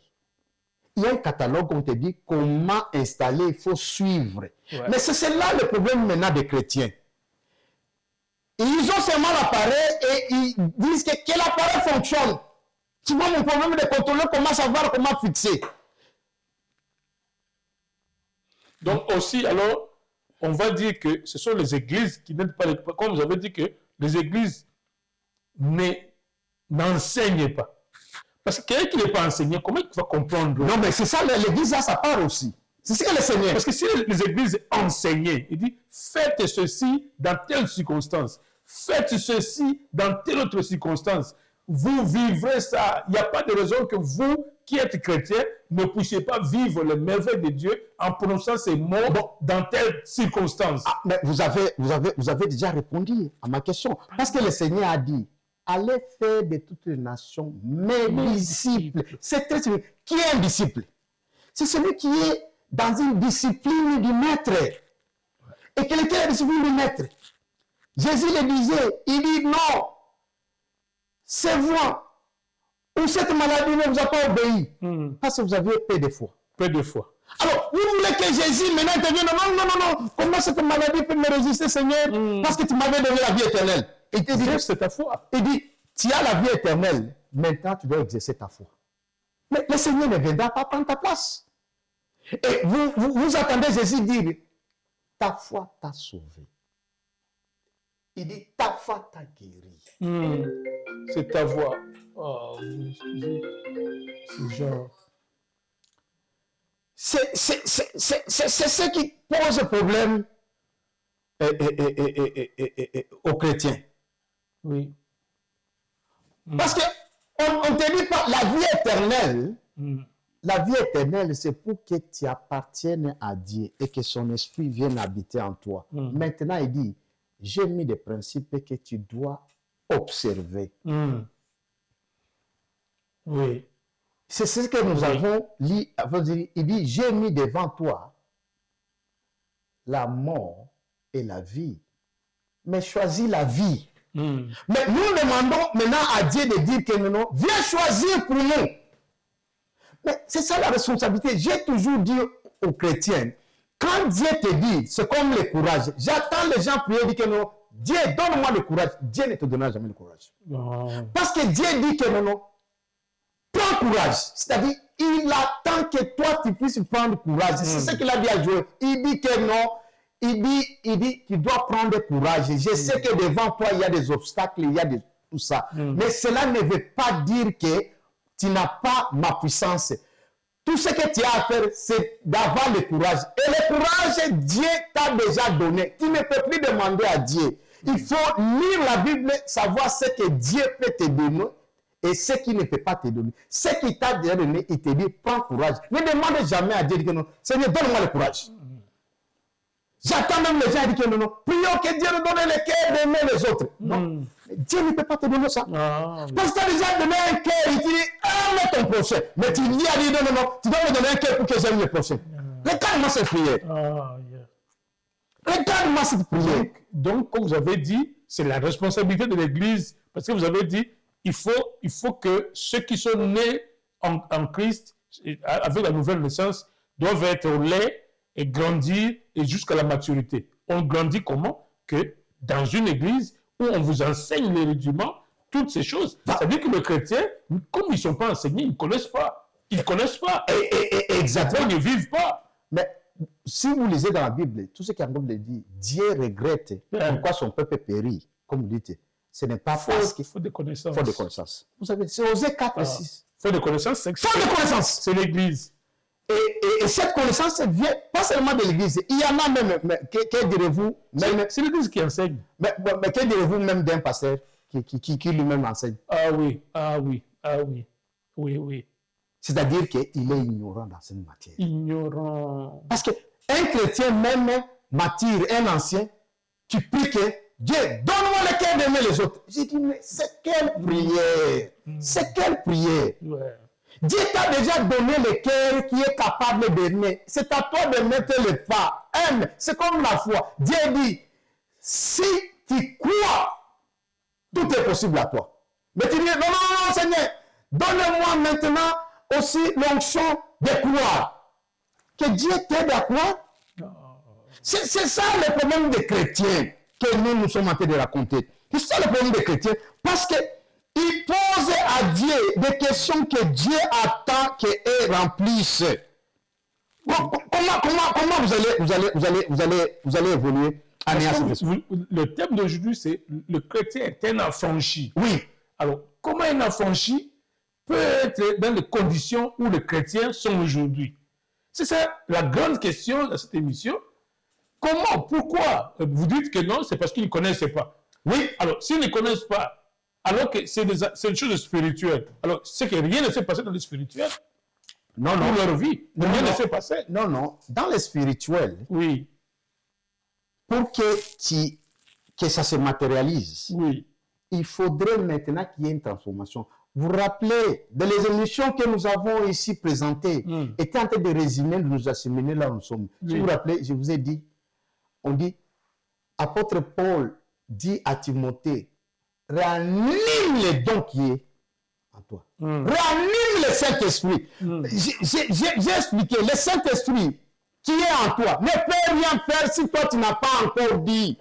il y a un catalogue, on te dit comment installer, il faut suivre. Ouais. Mais c'est là le problème maintenant des chrétiens. Ils ont seulement l'appareil et ils disent que quel appareil fonctionne. Tu vois mon problème de contrôler, comment savoir, comment fixer. Donc aussi, alors, on va dire que ce sont les églises qui n'aident pas, comme vous avez dit que les églises n'enseignent pas. Parce que quelqu'un qui n'est pas enseigné, comment il va comprendre? Non, mais c'est ça, l'église a sa part aussi. C'est ce que le Seigneur. Parce que si les églises enseignaient, il dit, faites ceci dans telle circonstance, faites ceci dans telle autre circonstance, vous vivrez ça. Il n'y a pas de raison que vous, qui êtes chrétien, ne puissiez pas vivre les merveilles de Dieu en prononçant ces mots dans telle circonstance. Ah, mais vous avez déjà répondu à ma question. Parce que le Seigneur a dit, allez faire de toutes les nations mes disciples. C'est très simple. Qui est un disciple? C'est celui qui est dans une discipline du maître. Et quelle était la discipline du maître? Jésus le disait, il dit non, c'est vous, ou cette maladie ne vous a pas obéi. Parce que vous avez peu de foi. Peu de foi. Alors, vous voulez que Jésus maintenant intervienne? Non. Comment cette maladie peut me résister, Seigneur? Parce que tu m'avais donné la vie éternelle. Et il dit, c'est ta foi. Il dit, tu as la vie éternelle, maintenant tu dois exercer ta foi. Mais le Seigneur ne viendra pas prendre ta place. Et vous attendez Jésus dire, ta foi t'a sauvé. Il dit, ta foi t'a guéri. C'est ta voix. Oh, excusez. C'est genre. C'est ce qui pose problème aux chrétiens. Oui. Parce qu'on ne te dit pas la vie éternelle. La vie éternelle, c'est pour que tu appartiennes à Dieu et que son esprit vienne habiter en toi. Maintenant, il dit, j'ai mis des principes que tu dois observer. Oui. C'est ce que nous avons lu. Il dit, j'ai mis devant toi la mort et la vie. Mais choisis la vie. Mais nous demandons maintenant à Dieu de dire que non, viens choisir pour nous. Mais c'est ça la responsabilité. J'ai toujours dit aux chrétiens, quand Dieu te dit, c'est comme le courage. J'attends les gens prier et dire que non, Dieu, donne-moi le courage. Dieu ne te donnera jamais le courage. Parce que Dieu dit que non, prends courage. C'est-à-dire, il attend que toi, tu puisses prendre courage. C'est ce qu'il a dit à Joël. Il dit que non, il dit, tu dois prendre courage. Je sais que devant toi, il y a des obstacles, il y a tout ça. Mais cela ne veut pas dire que tu n'as pas ma puissance. Tout ce que tu as à faire, c'est d'avoir le courage. Et le courage, Dieu t'a déjà donné. Tu ne peux plus demander à Dieu. Il faut lire la Bible, savoir ce que Dieu peut te donner et ce qu'il ne peut pas te donner. Ce qu'il t'a déjà donné, il te dit, prends courage. Ne demande jamais à Dieu, non, Seigneur, donne-moi le courage. J'attends même les gens qui disent que non, prions que Dieu nous donne le cœur d'aimer les autres. Non, Dieu ne peut pas te donner ça. Parce que tu as déjà donné un cœur, il te dit, aime ton prochain. Mais tu lui as dit, non, tu dois me donner un cœur pour que j'aime le prochain. Regarde-moi cette prière. Regarde-moi cette prière. Donc, comme vous avez dit, c'est la responsabilité de l'Église, parce que vous avez dit, il faut que ceux qui sont nés en Christ, avec la nouvelle naissance, doivent être au lait et grandir et jusqu'à la maturité. On grandit comment? Que dans une église où on vous enseigne les rudiments, toutes ces choses. Ça veut dire que les chrétiens, comme ils ne sont pas enseignés, ils ne connaissent pas. Ils ne connaissent pas. Exactement. Ils ne vivent pas. Mais si vous lisez dans la Bible, tout ce qui est en Bible dit, Dieu regrette pourquoi son peuple périt. Comme vous dites, ce n'est pas parce qu'il faut des connaissances. Vous savez, c'est Osée 4 et 6. Faut des connaissances. Faut des connaissances. C'est l'église. Et cette connaissance vient pas seulement de l'Église. Il y en a même, que direz-vous, c'est l'Église qui enseigne. Mais que direz-vous même d'un pasteur qui lui-même enseigne? Ah oui, ah oui, ah oui, oui, oui. C'est-à-dire qu'il est ignorant dans cette matière. Ignorant. Parce qu'un chrétien même mature, un ancien, tu pries que Dieu, donne-moi le cœur d'aimer les autres. J'ai dit, mais c'est quelle prière? C'est quelle prière? Ouais. Dieu t'a déjà donné le cœur qui est capable d'aimer. C'est à toi de mettre le pas. Aime. C'est comme la foi. Dieu dit, si tu crois, tout est possible à toi. Mais tu dis, non, non, non, Seigneur, donne-moi maintenant aussi l'onction de croire. Que Dieu t'aide à croire. C'est ça le problème des chrétiens que nous sommes en train de raconter. C'est ça le problème des chrétiens. Parce que ils posent à Dieu des questions que Dieu attend qu'elles remplissent. Comment vous allez évoluer année à le thème d'aujourd'hui, c'est le chrétien est un affranchi. Oui. Alors, comment un affranchi peut être dans les conditions où les chrétiens sont aujourd'hui? C'est ça la grande question de cette émission. Comment? Pourquoi? Vous dites que non, c'est parce qu'ils ne connaissent pas. Oui. Alors, s'ils ne connaissent pas, alors que c'est une chose spirituelle. Alors, c'est que rien ne s'est passé dans le spirituel. Non, dans non. leur vie. Rien ne s'est passé. Non, non. Dans le spirituel, oui. Pour que ça se matérialise, oui. Il faudrait maintenant qu'il y ait une transformation. Vous vous rappelez, dans les émissions que nous avons ici présentées, étaient en train de résumer, de nous acheminer là où nous sommes. Oui. Si vous vous rappelez, je vous ai dit, on dit, apôtre Paul dit à Timothée, ranime les dons qui est en toi. Ranime le Saint-Esprit. J'ai expliqué, le Saint-Esprit qui est en toi ne peut rien faire si toi tu n'as pas encore dit.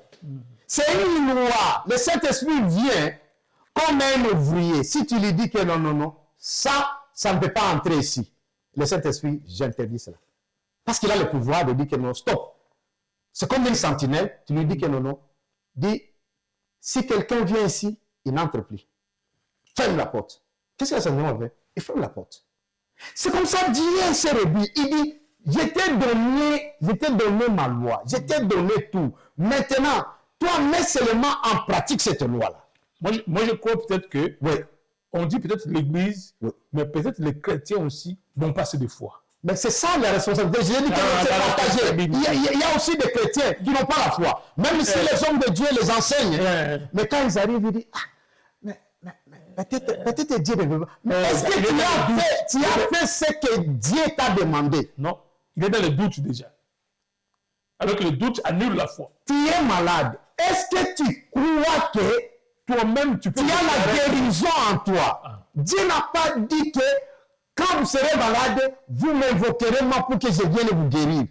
C'est une loi. Le Saint-Esprit vient comme un ouvrier. Si tu lui dis que non, non, non, ça ne peut pas entrer ici. Le Saint-Esprit, j'interdis cela. Parce qu'il a le pouvoir de dire que non, stop. C'est comme une sentinelle, tu lui dis que non, non. Dis, si quelqu'un vient ici, il n'entre plus. Ferme la porte. Qu'est-ce que le Seigneur fait? Il ferme la porte. C'est comme ça, Dieu s'est réduit. Il dit, je t'ai donné ma loi, je t'ai donné tout. Maintenant, toi, mets seulement en pratique cette loi-là. Moi, je crois peut-être que, oui. On dit peut-être l'Église, oui. Mais peut-être les chrétiens aussi n'ont pas assez de foi. Mais c'est ça la responsabilité. Je l'ai dit que c'est partagé. Il y a aussi des chrétiens qui n'ont pas la foi. Même si les hommes de Dieu les enseignent. Mais quand ils arrivent, ils disent, peut-être Dieu ne veut pas. Mais est-ce que tu as fait ce que Dieu t'a demandé? Non. Il est dans le doute déjà. Alors que le doute annule la foi. Tu es malade. Est-ce que tu crois que toi-même tu as la guérison en toi? Dieu n'a pas dit que quand vous serez malade, vous m'invoquerez moi pour que je vienne vous guérir.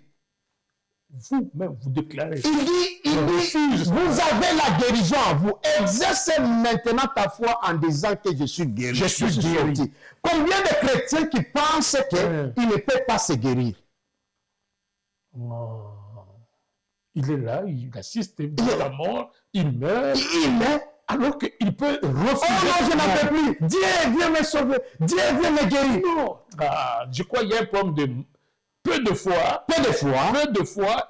Vous-même, vous déclarez. Il dit, vous avez la guérison en vous. Exerce maintenant ta foi en disant que je suis guéri. Je suis guéri. Combien de chrétiens qui pensent qu'ils ne peuvent pas se guérir? Oh. Il est là, il assiste à la mort, il meurt. Il meurt. Alors qu'il peut refuser. Oh non, je n'en peux plus. Dieu vient me sauver. Dieu vient me guérir. Non. Je crois qu'il y a un problème de peu de foi,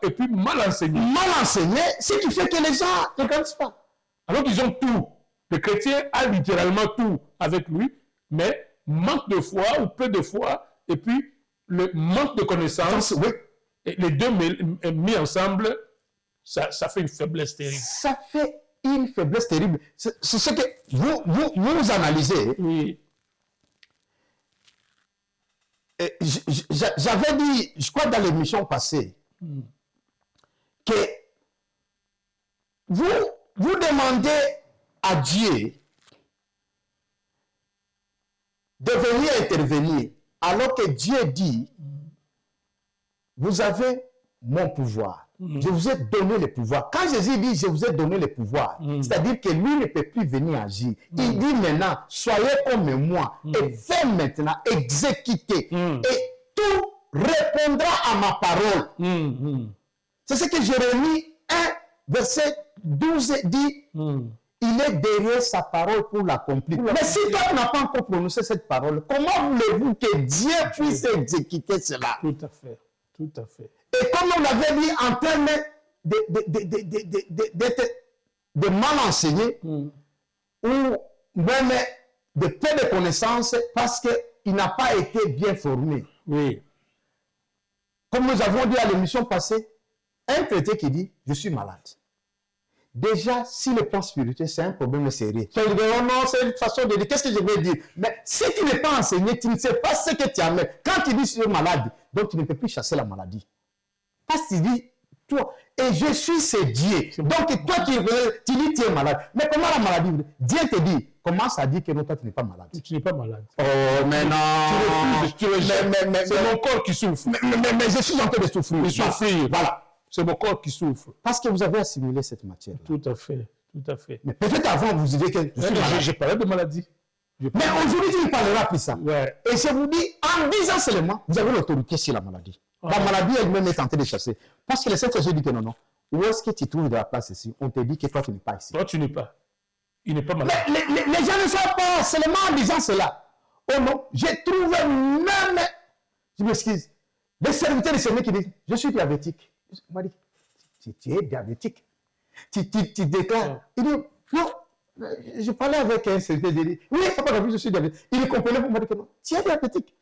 et puis mal enseigné. Mal enseigné, ce qui fait que les gens ne connaissent pas. Alors qu'ils ont tout. Le chrétien a littéralement tout avec lui, mais manque de foi ou peu de foi, et puis le manque de connaissance, oui. Et les deux mis ensemble, ça fait une faiblesse terrible. Ça fait une faiblesse terrible. C'est ce que vous analysez. Oui. J'avais dit, je crois dans l'émission passée, que vous demandez à Dieu de venir intervenir, alors que Dieu dit, vous avez mon pouvoir. Je vous ai donné le pouvoir. Quand Jésus dit, je vous ai donné le pouvoir, c'est-à-dire que lui ne peut plus venir agir. Il dit maintenant, soyez comme moi et faites maintenant, exécutez. Et tout répondra à ma parole. C'est ce que Jérémie 1, verset 12 dit. il est derrière sa parole pour l'accomplir. Mais si toi, tu n'as pas encore prononcé cette parole, comment voulez-vous que Dieu puisse exécuter cela? Tout à fait. Tout à fait. Et comme on l'avait dit, en termes de mal enseigné, ou même de peu de connaissances, parce qu'il n'a pas été bien formé. Oui. Comme nous avons dit à l'émission passée, un chrétien qui dit « je suis malade ». Déjà, si le plan spirituel, c'est un problème sérieux. Tu vas dire, oh non, c'est une façon de dire, qu'est-ce que je vais dire? Mais si tu n'es pas enseigné, tu ne sais pas ce que tu amènes. Quand tu dis que tu es malade, donc tu ne peux plus chasser la maladie. Parce que tu dis, toi, et je suis ce Dieu. Donc toi, tu dis que tu es malade. Mais comment la maladie? Dieu te dit, commence à dire que non, toi, tu n'es pas malade. Tu n'es pas malade. Oh, mais non. Tu refuses. C'est mon corps qui souffre. Mais je suis en train de souffrir. De souffrir. Voilà. C'est mon corps qui souffre. Parce que vous avez assimilé cette matière. Tout à fait. Tout à fait. Mais peut-être avant, vous disiez que je suis malade. J'ai parlé de maladie. Mais aujourd'hui, tu ne parleras plus ça. Ouais. Et je vous dis, en 10 ans seulement, vous avez l'autorité sur la maladie. La maladie elle-même est tentée de chasser. Parce que le Saint-Esprit dit que non. Où est-ce que tu trouves de la place ici? On te dit que toi, tu n'es pas ici. Toi, tu n'es pas. Il n'est pas malade. Mais les gens ne savent pas seulement en disant cela. Oh non, j'ai trouvé même, je m'excuse, des serviteurs de ce mec qui disent, je suis diabétique. On m'a dit, tu es diabétique. Tu déclares. Il dit, non, je parlais avec un serviteur, il dit, oui, papa, je suis diabétique. Il comprenait pour moi dire que non, tu es diabétique.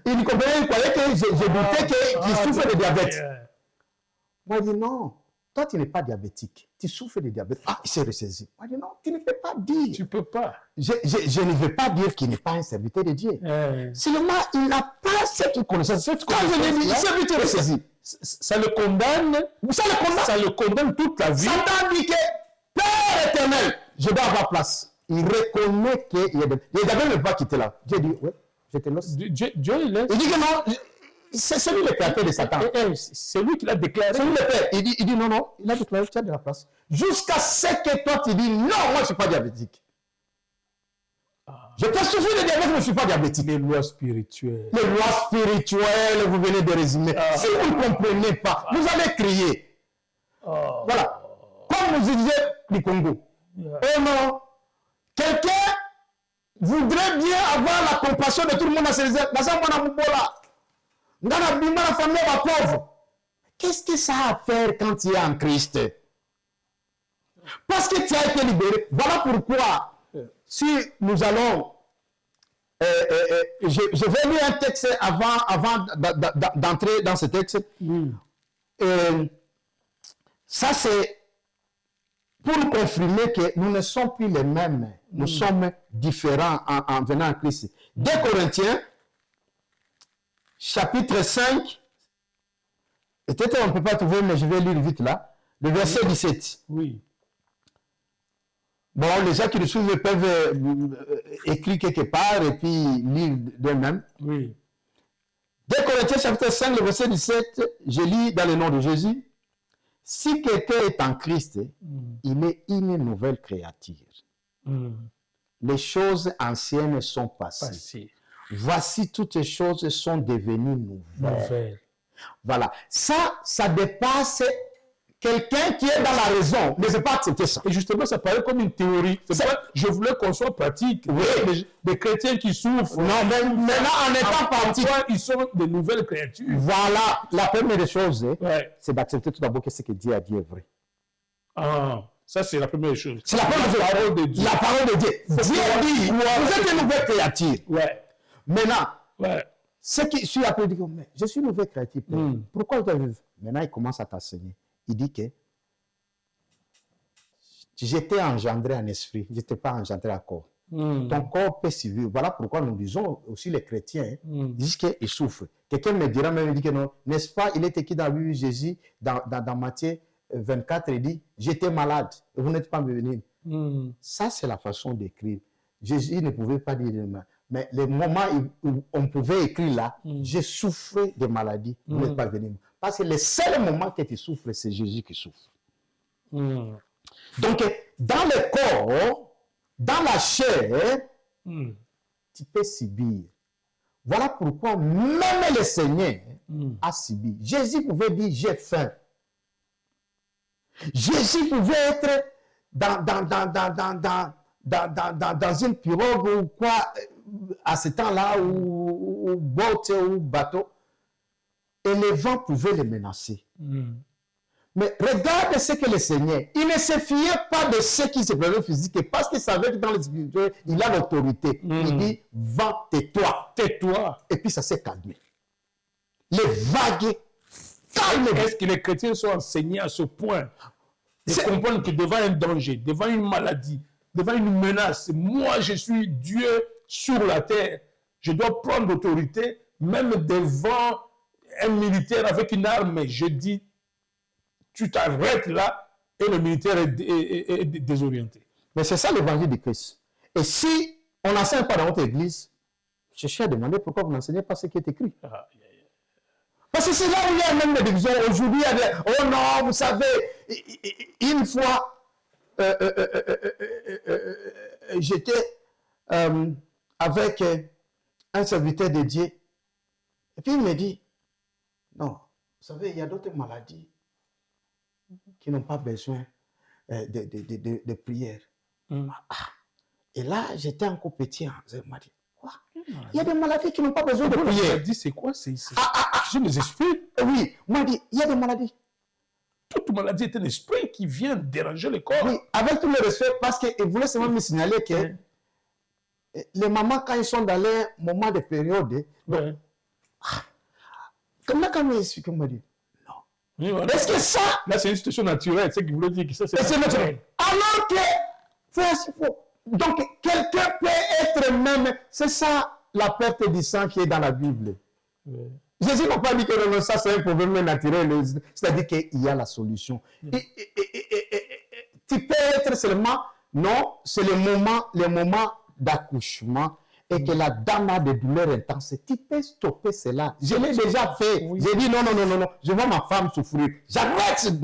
Il comprenait, il croyait que je doutais qu'il souffre de diabète. Moi, je dis, non, toi, tu n'es pas diabétique. Tu souffres de diabète. Ah, il s'est ressaisi. Moi, je dis, non, tu ne peux pas dire. Tu ne peux pas. Je ne veux pas dire qu'il n'est pas un serviteur de Dieu. Seulement, il n'a pas cette connaissance. Quand je lui dis, il s'est ressaisi. Ça le condamne. Ça le condamne toute la vie. Satan dit que, Père éternel, je dois avoir place. Il reconnaît qu'il y a des... Il ne veut pas quitter là. Dieu dit, oui, je te laisse. Dieu, il laisse. Il dit que non, c'est lui le créateur de Satan. C'est lui qui l'a déclaré. C'est lui le père. Il dit non, il a déclaré, tu as de la place. Jusqu'à ce que toi, tu dis, non, moi, je ne suis pas diabétique. Je peux souffrir de diabète, mais je ne suis pas diabétique. Les lois spirituelles. Les lois spirituelles, vous venez de résumer. Si vous ne comprenez pas, vous allez crier. Voilà. Comme vous disiez du Congo. Oh non, quelqu'un voudrait bien avoir la compassion de tout le monde dans ses ailes. Dans la famille, la pauvre. Qu'est-ce que ça a à faire quand tu es en Christ? Parce que tu as été libéré. Voilà pourquoi, si nous allons... je vais lire un texte avant d'entrer dans ce texte. Ça, c'est pour nous confirmer que nous ne sommes plus les mêmes. Nous sommes différents en venant en Christ. 2 Corinthiens, chapitre 5. Peut-être on ne peut pas trouver, mais je vais lire vite là. Le verset 17. Oui. Bon, les gens qui le suivent peuvent écrire quelque part et puis lire d'eux-mêmes. Oui. 2 Corinthiens chapitre 5, le verset 17, je lis dans le nom de Jésus. Si quelqu'un est en Christ, il est une nouvelle créature. Les choses anciennes sont passées. Voici toutes les choses sont devenues nouvelles. Voilà. Ça dépasse quelqu'un qui est dans la raison ne peut pas accepter ça. Et justement, ça paraît comme une théorie. Je voulais qu'on soit pratique. Oui. Des chrétiens qui souffrent. Non, mais maintenant, en étant pratique, ils sont de nouvelles créatures. Voilà. La première des choses, c'est d'accepter tout d'abord que ce que Dieu a dit est vrai. Ah, ça c'est la première chose. C'est la parole de Dieu. La parole de Dieu. Dieu dit, vous êtes une nouvelle créature. Ouais. Maintenant, ceux qui suivent après disent, mais je suis une nouvelle créature. Pourquoi vous avez vu? Maintenant, il commence à t'enseigner. Il dit que j'étais engendré en esprit, je n'étais pas engendré à corps. Ton corps peut survivre. Voilà pourquoi nous disons aussi les chrétiens disent qu'ils souffrent. Quelqu'un me dira même, il dit que non, n'est-ce pas, il est écrit dans la Bible, Jésus, dans Matthieu 24, il dit, j'étais malade et vous n'êtes pas venu. Ça, c'est la façon d'écrire. Jésus ne pouvait pas dire de mal. Mais les moments où on pouvait écrire là, j'ai souffert de maladie, vous n'êtes pas venu. Parce que le seul moment que tu souffres, c'est Jésus qui souffre. Donc, dans le corps, dans la chair, tu peux subir. Voilà pourquoi même le Seigneur a subi. Jésus pouvait dire, j'ai faim. Jésus pouvait être dans une pirogue ou quoi, à ce temps-là, ou boat ou bateau, et les vents pouvaient les menacer. Mais regarde ce que le Seigneur, il ne se fiait pas de ce qui se présentait physique, parce qu'il savait que dans le spirituel, il a l'autorité. Il dit, vent, tais-toi. Tais-toi. Et puis ça s'est calmé. Les vagues calment. Est-ce que les chrétiens sont enseignés à ce point de comprendre que devant un danger, devant une maladie, devant une menace, moi je suis Dieu sur la terre. Je dois prendre l'autorité, même devant un militaire avec une arme. Je dis, tu t'arrêtes là et le militaire est désorienté. Mais c'est ça l'évangile de Christ. Et si on n'enseigne pas dans notre église, je suis à demander pourquoi vous n'enseignez pas ce qui est écrit. Parce que c'est là où il y a même des divisions. Aujourd'hui, il y a des... Oh non, vous savez, une fois, j'étais avec un serviteur de Dieu. Et puis il me dit, non, vous savez, il y a d'autres maladies qui n'ont pas besoin de prière. Et là, j'étais encore petit. Il m'a dit, quoi? Il y a des maladies qui n'ont pas besoin de prière. Il a dit, c'est quoi? C'est des esprits. Oui, moi, dit, il y a des maladies. Toute maladie est un esprit qui vient déranger le corps. Oui, avec tout le respect, parce qu'il voulait seulement me signaler que les mamans, quand ils sont dans leur moment de période, comment quand il explique, on m'a dit, non. Oui, voilà. Est-ce que ça... Là, c'est une situation naturelle, c'est ce qu'il voulait dire que ça, c'est naturel. Alors que, donc, quelqu'un peut être même, c'est ça la perte du sang qui est dans la Bible. Jésus n'a pas dit que non, ça c'est un problème naturel, c'est-à-dire qu'il y a la solution. Tu peux être seulement, non, c'est le moment d'accouchement et que la dame a des douleurs intenses. Tu peux stopper cela. Je l'ai déjà fait. Oui. J'ai dit non, je vois ma femme souffrir. J'arrête cette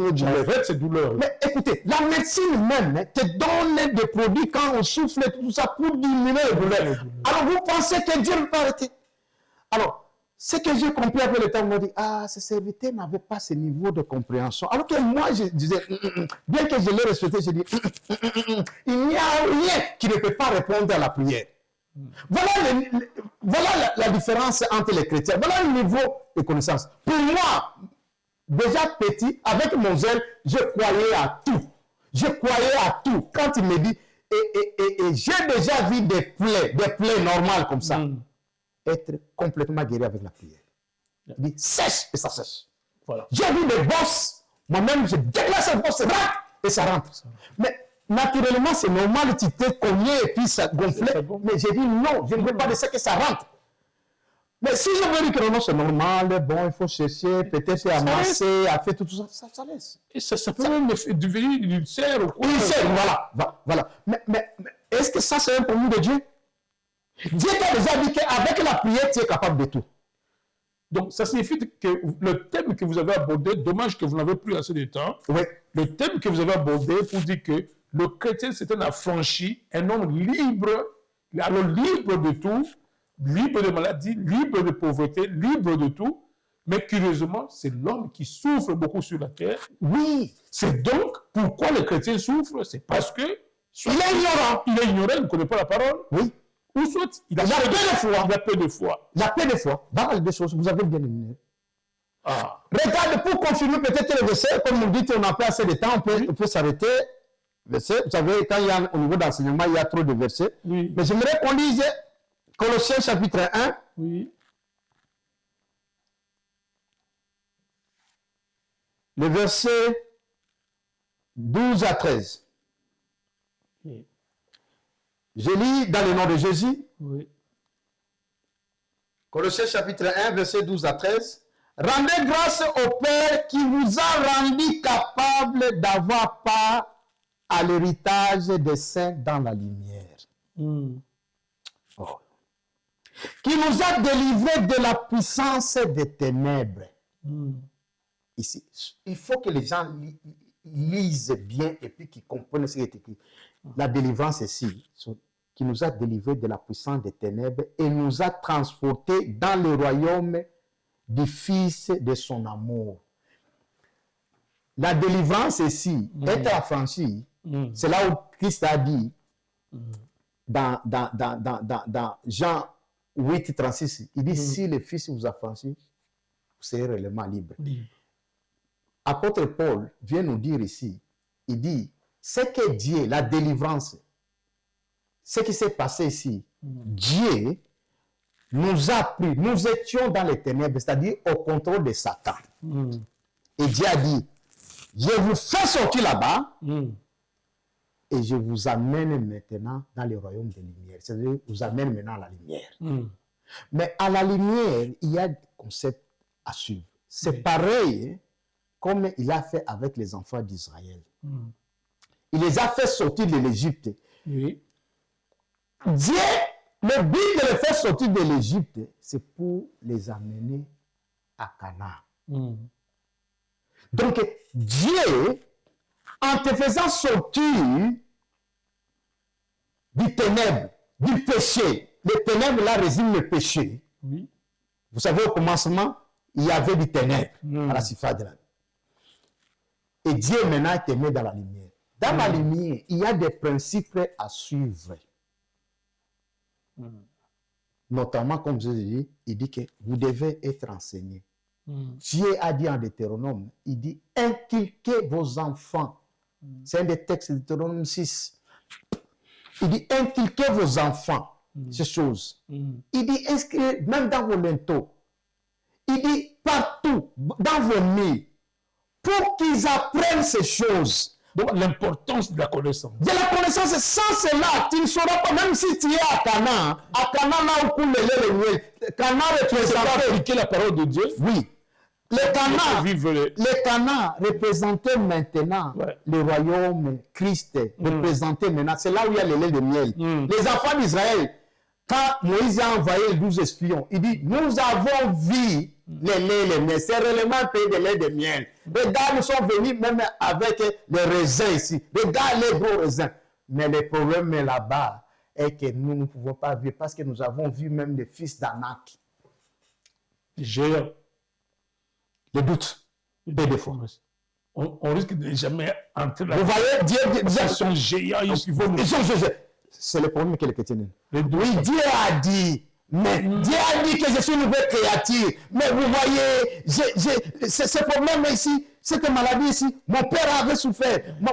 douleur. Mais écoutez, la médecine même te donne des produits quand on souffle et tout ça pour diminuer les douleurs. Alors vous pensez que Dieu ne peut arrêter? Alors, ce que j'ai compris après le temps, on m'a dit, ce serviteur n'avait pas ce niveau de compréhension. Alors que moi, je disais, bien que je l'ai respecté, je dis, il n'y a rien qui ne peut pas répondre à la prière. Voilà la différence entre les chrétiens. Voilà le niveau de connaissance. Pour moi, déjà petit, avec mon zèle, je croyais à tout. Je croyais à tout. Quand il me dit, et j'ai déjà vu des plaies normales comme ça. Être complètement guéri avec la prière. Il dit, sèche, et ça sèche. Voilà. J'ai vu des bosses, moi-même, je déclenche cette bosse, et ça rentre. Mais naturellement, c'est normal, tu t'es cogné et puis ça gonflait. Mais j'ai dit, non, je ne veux pas de ça que ça rentre. Mais si je veux dire que non, c'est normal, bon, il faut chercher, peut-être amasser, à faire tout ça, ça laisse. Et ça peut même devenir une ulcère ou quoi. Une ulcère, voilà. Mais est-ce que ça, c'est un problème de Dieu? Dieu t'a déjà dit qu'avec la prière, tu es capable de tout. Donc, ça signifie que le thème que vous avez abordé, dommage que vous n'avez plus assez de temps, le thème que vous avez abordé pour dire que le chrétien, c'est un affranchi, un homme libre, alors libre de tout, libre de maladie, libre de pauvreté, libre de tout, mais curieusement, c'est l'homme qui souffre beaucoup sur la terre. Oui. C'est donc pourquoi le chrétien souffre, c'est parce que il est ignorant. Il est ignorant, il ne connaît pas la parole. Oui. Ou soit, il a peu de foi. Il a peu de foi. Il a peu de foi. Voilà les deux choses. Vous avez bien éliminé. Regarde, pour confirmer peut-être le verset, comme vous dites, on n'a pas assez de temps, on peut s'arrêter. Verset. Vous savez, quand il y a au niveau d'enseignement, il y a trop de versets. Oui. Mais j'aimerais qu'on lise Colossiens chapitre 1. Oui. Le verset 12 à 13. Oui. Je lis dans le nom de Jésus. Oui. Colossiens chapitre 1, verset 12 à 13. Rendez grâce au Père qui vous a rendu capable d'avoir part à l'héritage des saints dans la lumière. Qui nous a délivrés de la puissance des ténèbres. Ici, il faut que les gens lisent bien et puis qu'ils comprennent ce qui est écrit. La délivrance ici, qui nous a délivrés de la puissance des ténèbres et nous a transportés dans le royaume du Fils de son amour. La délivrance ici, être affranchi, C'est là où Christ a dit, dans Jean 8, 36, il dit, si le Fils vous affranchit, vous serez réellement libre. Apôtre Paul vient nous dire ici, il dit, c'est que Dieu, la délivrance, ce qui s'est passé ici, Dieu nous a pris, nous étions dans les ténèbres, c'est-à-dire au contrôle de Satan. Et Dieu a dit, je vous fais sortir là-bas et je vous amène maintenant dans le royaume des lumières. C'est-à-dire, je vous amène maintenant à la lumière. Mais à la lumière, il y a des concepts à suivre. C'est pareil comme il a fait avec les enfants d'Israël. Il les a fait sortir de l'Égypte. Dieu, le but de les faire sortir de l'Égypte, c'est pour les amener à Canaan. Donc, Dieu, en te faisant sortir du ténèbre, du péché, le ténèbre là résume le péché. Vous savez, au commencement, il y avait du ténèbre à la surface de la vie. Et Dieu maintenant te met dans la lumière. Dans la lumière, il y a des principes à suivre. Notamment, comme je l'ai dit, il dit que vous devez être enseigné. Dieu a dit en Deutéronome, il dit inculquez vos enfants. C'est un des textes de Deutéronome 6. Il dit inculquez vos enfants ces choses. Il dit inscrivez même dans vos linteaux. Il dit partout, dans vos nids, pour qu'ils apprennent ces choses. Donc, l'importance de la connaissance. De la connaissance, sans cela, tu ne sauras pas, même si tu es à Canaan, là où coule le lait et le miel, Canaan représentait... appliquer la parole de Dieu. Oui. Le Canaan représentait maintenant le royaume, Christ représentait maintenant, c'est là où il y a le lait et le miel. Les enfants d'Israël, quand Moïse a envoyé les 12 espions, il dit, nous avons vu les laits et les miel. C'est réellement un pays de lait et de miel. Regarde, nous sommes venus même avec les raisins ici. Regarde les gros raisins. Mais le problème là-bas est que nous ne pouvons pas vivre parce que nous avons vu même les fils d'Anak. Géant. Le doute. Des fois. On risque de jamais entrer là. Vous voyez, Dieu ils sont géants. C'est le problème que les chrétiens ont. Oui, Dieu a dit. Mais Dieu a dit que je suis une nouvelle créature. Mais vous voyez, ce problème ici, cette maladie ici, mon père avait souffert, ma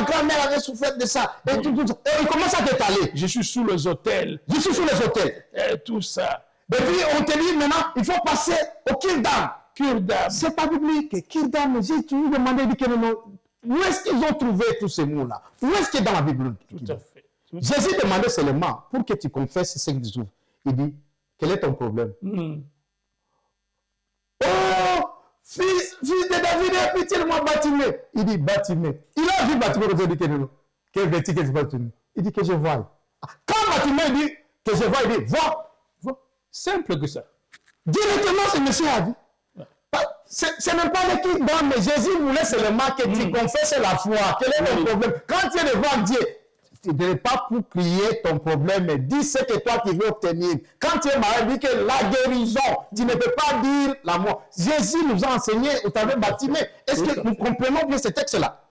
grand-mère avait souffert de ça. Et il commence à t'étaler. Je suis sous les hôtels. Je suis sous les hôtels. Et tout ça. Et puis on te dit maintenant, il faut passer au Kirdam. C'est pas biblique. Kirdam, j'ai toujours demandé, où est-ce qu'ils ont trouvé tous ces mots-là? Où est-ce qu'il est dans la Bible? Tout à fait. Jésus demandait seulement pour que tu confesses ce qu'il dit. Il dit, quel est ton problème? Oh, fils de David, aie pitié de moi, Bartimée. Il dit, Bartimée. Il a vu Bartimée quand il dit que vertu que je vois. Il dit que je vois. Quand Bartimée dit que je vois, il dit, vois. Simple que ça. Directement, ce monsieur a dit. C'est même pas le qui donne, mais Jésus voulait seulement que tu confesses la foi. Quel est ton problème? Quand tu es devant Dieu, tu n'es pas pour crier ton problème, mais dis ce que toi tu veux obtenir. Quand tu es malade, dis que la guérison, tu ne peux pas dire la mort. Jésus nous a enseigné au travers de Bartimée. Est-ce que nous comprenons bien ce texte-là?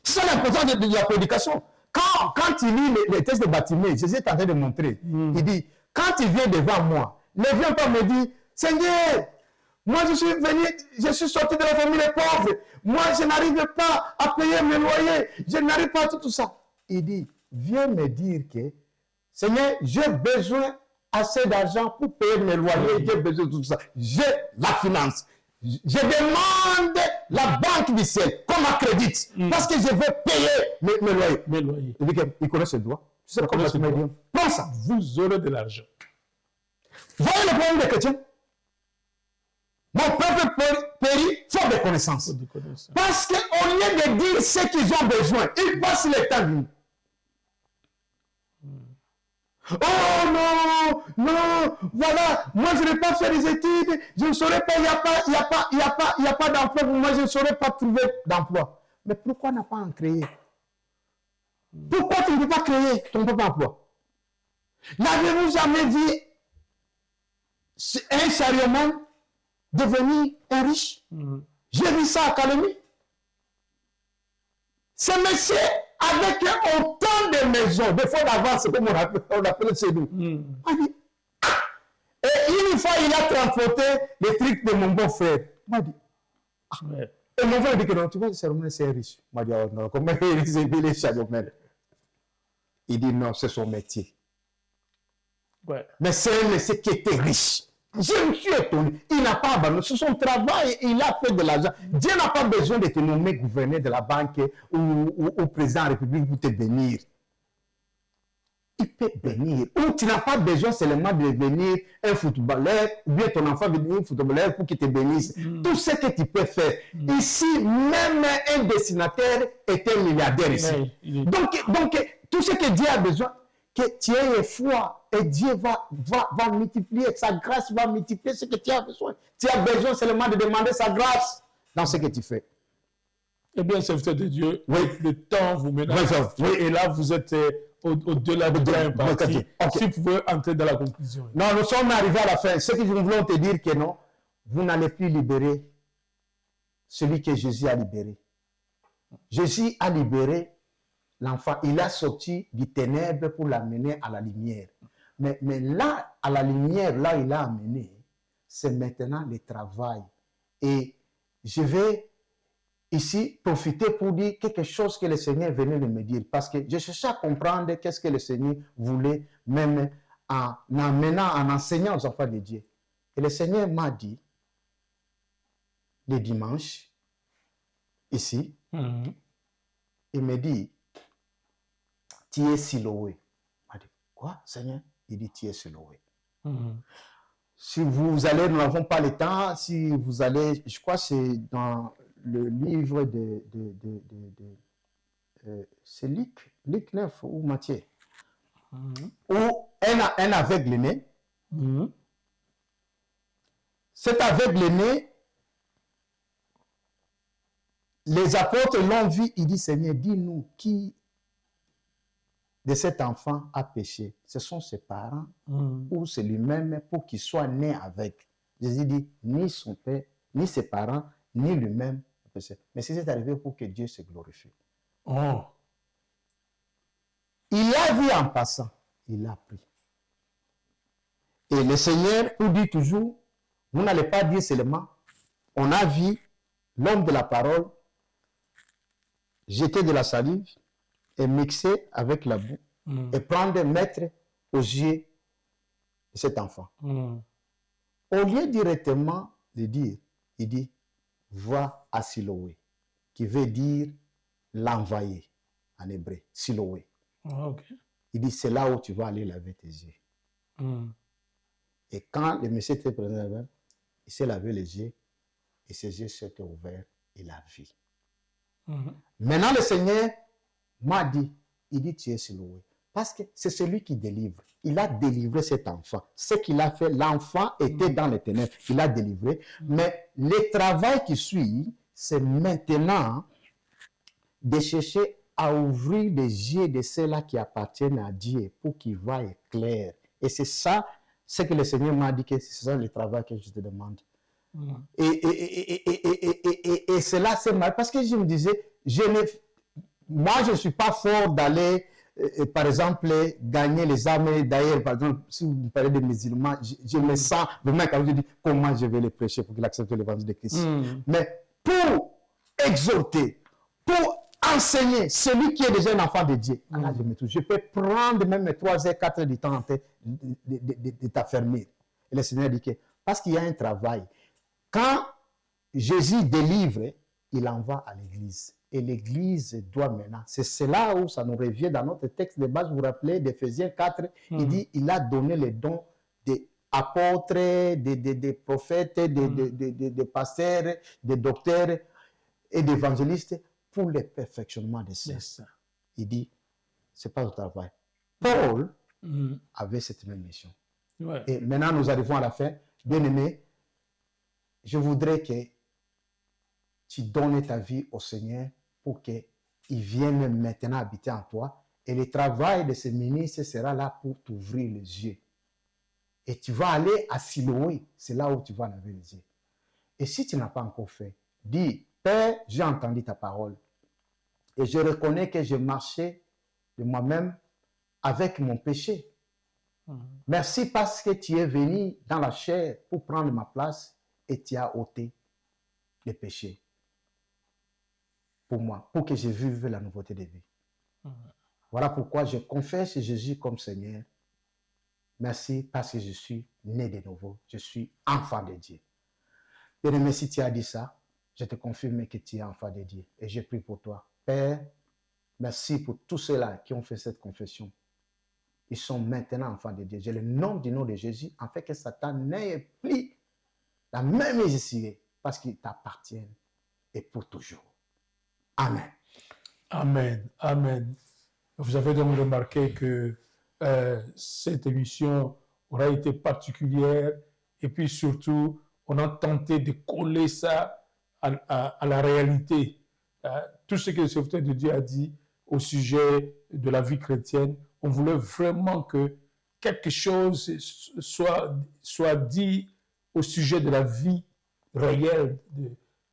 C'est l'importance de la prédication. Quand tu lis les textes de Bartimée, Jésus est en train de montrer. Il dit, quand tu viens devant moi, ne viens pas me dire, Seigneur, moi je suis venu, je suis sorti de la famille des pauvres. Moi je n'arrive pas à payer mes loyers. Je n'arrive pas à tout ça. Il dit, viens me dire que, Seigneur, j'ai besoin assez d'argent pour payer mes loyers, j'ai besoin de tout ça. J'ai la finance. Je demande la banque du ciel comme un crédit parce que je veux payer mes loyers. Il dit qu'il connaît ses droits. Tu sais comment tu me dis? Prends ça. Vous aurez de l'argent. Voyez le problème des chrétiens? Mon peuple périt faute de connaissances. Parce qu'au lieu de dire ce qu'ils ont besoin, ils passent le temps. Oh non, non, voilà, moi je n'ai pas fait des études, je ne saurais pas, il n'y a pas d'emploi, moi je ne saurais pas trouver d'emploi. Mais pourquoi n'a pas en créé? Pourquoi tu ne peux pas créer ton propre emploi? N'avez-vous jamais vu un charioman devenir un riche? J'ai vu ça à Calémie. Ce monsieur, avec autant de maisons, des fois d'avance, comme on appelle chez nous, on dit, et une fois, il a transporté les trucs de mon beau-frère. Il m'a dit, Ouais. et mon frère dit que non, tu vois, c'est riche. Il m'a dit, oh non, comment il est chagomène? Il dit, non, c'est son métier. Ouais. Mais c'est un monsieur qui était riche. Je me suis étonné. Il n'a pas abandonné. C'est son travail, il a fait de l'argent. Dieu n'a pas besoin de te nommer gouverneur de la banque ou président de la République pour te bénir. Il peut bénir. Ou tu n'as pas besoin seulement de devenir un footballeur, ou bien ton enfant devenir un footballeur pour qu'il te bénisse. Tout ce que tu peux faire. Ici, même un dessinateur est un milliardaire ici. Donc, tout ce que Dieu a besoin, que tu aies foi, et Dieu va multiplier, sa grâce va multiplier ce que tu as besoin. Tu as besoin seulement de demander sa grâce dans ce que tu fais. Eh bien, serviteur de Dieu, Oui. le temps vous menace. Oui. Et là, vous êtes au-delà de la partie. Ok. Si vous pouvez entrer dans la conclusion. Non, nous sommes arrivés à la fin. Ce que nous voulons te dire que non, vous n'allez plus libérer celui que Jésus a libéré. Jésus a libéré l'enfant. Il a sorti du ténèbre pour l'amener à la lumière. Mais là, à la lumière, là, il a amené, c'est maintenant le travail. Et je vais ici profiter pour dire quelque chose que le Seigneur venait de me dire. Parce que je cherchais à comprendre qu'est-ce que le Seigneur voulait, même en amenant, en enseignant aux enfants de Dieu. Et le Seigneur m'a dit, le dimanche, ici, il me dit, tu es Siloé. Il m'a dit, quoi, Seigneur? Il dit, tu es Siloé. Si vous allez, nous n'avons pas le temps, si vous allez, je crois que c'est dans le livre c'est Luc 9 ou Matthieu, où un aveugle né, cet aveugle né, les apôtres l'ont vu, il dit, Seigneur, dis-nous qui de cet enfant a péché. Ce sont ses parents ou c'est lui-même pour qu'il soit né avec. Jésus dit, ni son père, ni ses parents, ni lui-même. Mais c'est arrivé pour que Dieu se glorifie. Oh. Il a vu en passant, il a pris. Et le Seigneur nous dit toujours, vous n'allez pas dire seulement, on a vu l'homme de la parole jeter de la salive et mixer avec la boue et prendre, mettre aux yeux de cet enfant. Au lieu directement de dire, il dit, va à Siloé, qui veut dire l'envoyer en hébreu, Siloé. Okay. Il dit, c'est là où tu vas aller laver tes yeux. Et quand le monsieur était présent, il s'est lavé les yeux et ses yeux s'étaient ouverts, il a vu. Maintenant, le Seigneur m'a dit, il dit, tu es Siloé. Parce que c'est celui qui délivre. Il a délivré cet enfant. Ce qu'il a fait, l'enfant était dans les ténèbres. Il a délivré. Mais le travail qui suit, c'est maintenant de chercher à ouvrir les yeux de ceux-là qui appartiennent à Dieu pour qu'ils voient clair. Et c'est ça, ce que le Seigneur m'a dit, que c'est ça le travail que je te demande. Et cela, c'est mal. Parce que je me disais, moi, je ne suis pas fort d'aller, par exemple, gagner les âmes. D'ailleurs, par exemple, si vous me parlez des musulmans, je me sens vraiment quand je dis comment je vais les prêcher pour qu'ils acceptent l'évangile de Christ. Mais pour exhorter, pour enseigner celui qui est déjà un enfant de Dieu, là, je peux prendre même 3 heures, 4 heures du temps en tête de t'affermir. Et le Seigneur dit que, parce qu'il y a un travail, quand Jésus délivre, il envoie à l'église. Et l'église doit maintenant. C'est cela où ça nous revient dans notre texte de base. Vous vous rappelez d'Éphésiens 4, il dit, il a donné les dons des apôtres, des prophètes, des pasteurs, des docteurs et d'évangélistes pour le perfectionnement des saints. Il dit, c'est pas le travail. Paul avait cette même mission. Ouais. Et maintenant, nous arrivons à la fin. Bien-aimé, je voudrais que tu donnes ta vie au Seigneur pour qu'il vienne maintenant habiter en toi. Et le travail de ce ministre sera là pour t'ouvrir les yeux. Et tu vas aller à Siloé, c'est là où tu vas laver les yeux. Et si tu n'as pas encore fait, dis, Père, j'ai entendu ta parole. Et je reconnais que je marchais de moi-même avec mon péché. Merci parce que tu es venu dans la chair pour prendre ma place et tu as ôté les péchés pour moi, pour que je vive la nouveauté de vie. Voilà pourquoi je confesse Jésus comme Seigneur. Merci parce que je suis né de nouveau. Je suis enfant de Dieu. Bien-aimé, si tu as dit ça, je te confirme que tu es enfant de Dieu. Et je prie pour toi. Père, merci pour tous ceux-là qui ont fait cette confession. Ils sont maintenant enfants de Dieu. Je le nomme du nom de Jésus, afin que Satan n'ait plus la même ici, parce qu'il t'appartient et pour toujours. Amen. Amen. Amen. Vous avez donc remarqué que cette émission aura été particulière et puis surtout, on a tenté de coller ça à la réalité. Tout ce que le serviteur de Dieu a dit au sujet de la vie chrétienne, on voulait vraiment que quelque chose soit dit au sujet de la vie réelle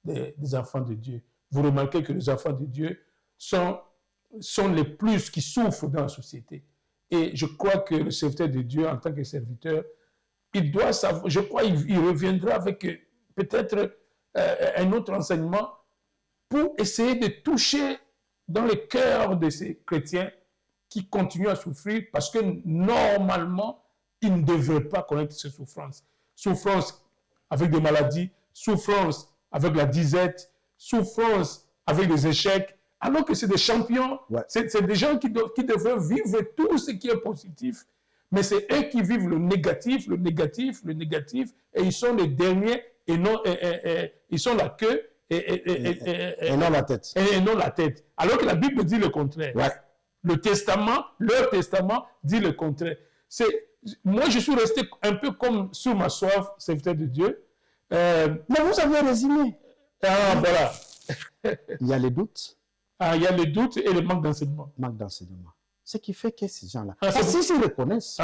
des enfants de Dieu. Vous remarquez que les enfants de Dieu sont les plus qui souffrent dans la société. Et je crois que le serviteur de Dieu, en tant que serviteur, il doit savoir, je crois qu'il reviendra avec peut-être un autre enseignement pour essayer de toucher dans le cœur de ces chrétiens qui continuent à souffrir parce que normalement, ils ne devraient pas connaître ces souffrances. Souffrance avec des maladies, souffrance avec la disette, souffrance avec des échecs, alors que c'est des champions, c'est des gens qui devraient vivre tout ce qui est positif, mais c'est eux qui vivent le négatif, et ils sont les derniers, et non, ils sont la queue, et non la tête. Et non la tête. Alors que la Bible dit le contraire. Ouais. Leur testament dit le contraire. Moi, je suis resté un peu comme sur ma soif, serviteur de Dieu. Mais vous avez résumé. Voilà. Il y a les doutes. Il y a le doute et le manque d'enseignement. Manque d'enseignement. Ce qui fait que ces gens-là, s'ils se reconnaissent,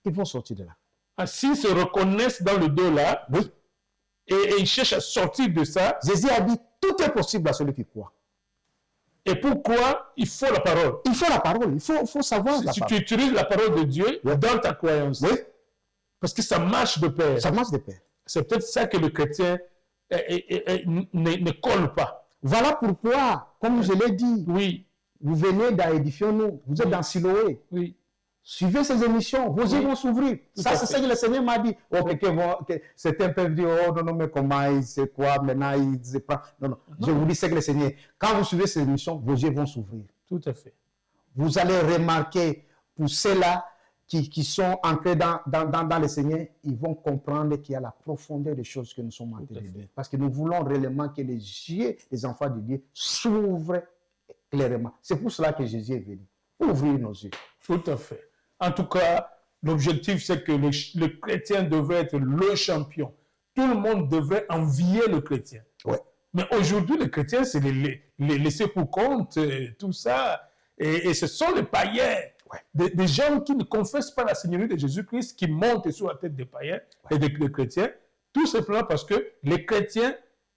ils vont sortir de là. S'ils se reconnaissent dans le dos là, oui. Et ils cherchent à sortir de ça. Jésus a dit, tout est possible à celui qui croit. Et pourquoi il faut la parole? Il faut la parole, il faut savoir la si parole. Tu utilises la parole de Dieu dans ta croyance. Oui. Parce que ça marche de pair. Ça marche de pair. C'est peut-être ça que le chrétien ne colle pas. Voilà pourquoi, comme je l'ai dit, oui. Vous venez d'Édifions-nous, vous êtes dans Siloé. Oui. Suivez ces émissions, vos yeux vont s'ouvrir. Ça, c'est ce que le Seigneur m'a dit. Oh, certains peuvent dire, oh non, mais comment il sait quoi, maintenant il se prend. Non. Je vous dis ce que le Seigneur. Quand vous suivez ces émissions, vos yeux vont s'ouvrir. Tout à fait. Vous allez remarquer, pour ceux-là qui sont ancrés dans le Seigneur, ils vont comprendre qu'il y a la profondeur des choses que nous sommes en train de dire. Parce que nous voulons réellement que les yeux des enfants de Dieu s'ouvrent clairement. C'est pour cela que Jésus est venu. Pour ouvrir nos yeux. Tout à fait. En tout cas, l'objectif, c'est que le chrétien devrait être le champion. Tout le monde devrait envier le chrétien. Ouais. Mais aujourd'hui, les chrétiens, c'est les laisser pour compte, tout ça. Et ce sont les païens, des gens qui ne confessent pas la Seigneurie de Jésus-Christ, qui montent sur la tête des païens et des chrétiens, tout simplement parce que les chrétiens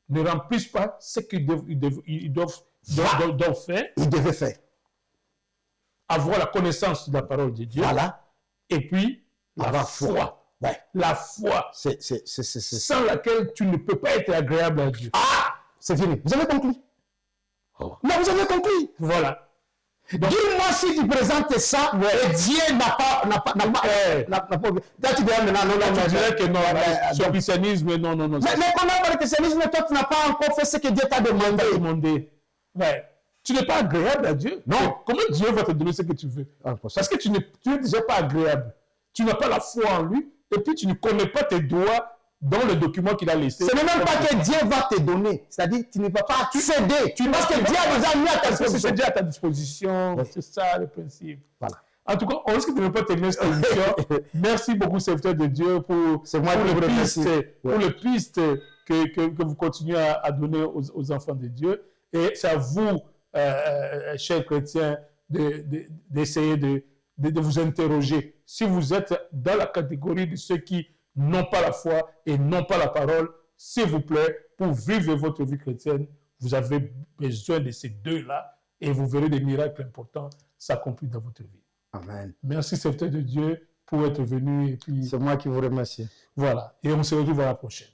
ne remplissent pas ce qu'ils doivent faire. Ils devaient faire. Avoir la connaissance de la parole de Dieu. Voilà. Et puis, la foi. Ouais. La foi. Sans laquelle tu ne peux pas être agréable à Dieu. C'est fini. Vous avez compris? Non, vous avez compris. Voilà. Dis-moi si tu présentes ça, et Dieu n'a pas. Là, tu dirais maintenant, non, tu dirais que non, le christianisme, non. Mais comment le christianisme, toi, tu n'as pas encore fait ce que Dieu t'a demandé. Ouais. Tu n'es pas agréable à Dieu. Non. Comment Dieu va te donner ce que tu veux? Parce que tu n'es déjà pas agréable. Tu n'as pas la foi en lui, et puis tu ne connais pas tes droits dans le document qu'il a laissé. Ce n'est même pas que Dieu va te donner. C'est-à-dire que tu ne vas pas céder. Parce que Dieu a déjà mis à ta disposition. C'est déjà à ta disposition. Oui. C'est ça le principe. Voilà. En tout cas, on risque de ne pas terminer cette émission. Merci beaucoup, serviteur de Dieu, pour les pistes que vous continuez à donner aux enfants de Dieu. Et c'est à vous, chers chrétiens, d'essayer de vous interroger. Si vous êtes dans la catégorie de ceux qui n'ont pas la foi et n'ont pas la parole, s'il vous plaît, pour vivre votre vie chrétienne, vous avez besoin de ces deux-là. et vous verrez des miracles importants s'accomplir dans votre vie. Amen. Merci, serviteur de Dieu, pour être venu. Et puis, C'est moi qui vous remercie. voilà. Et on se retrouve à la prochaine.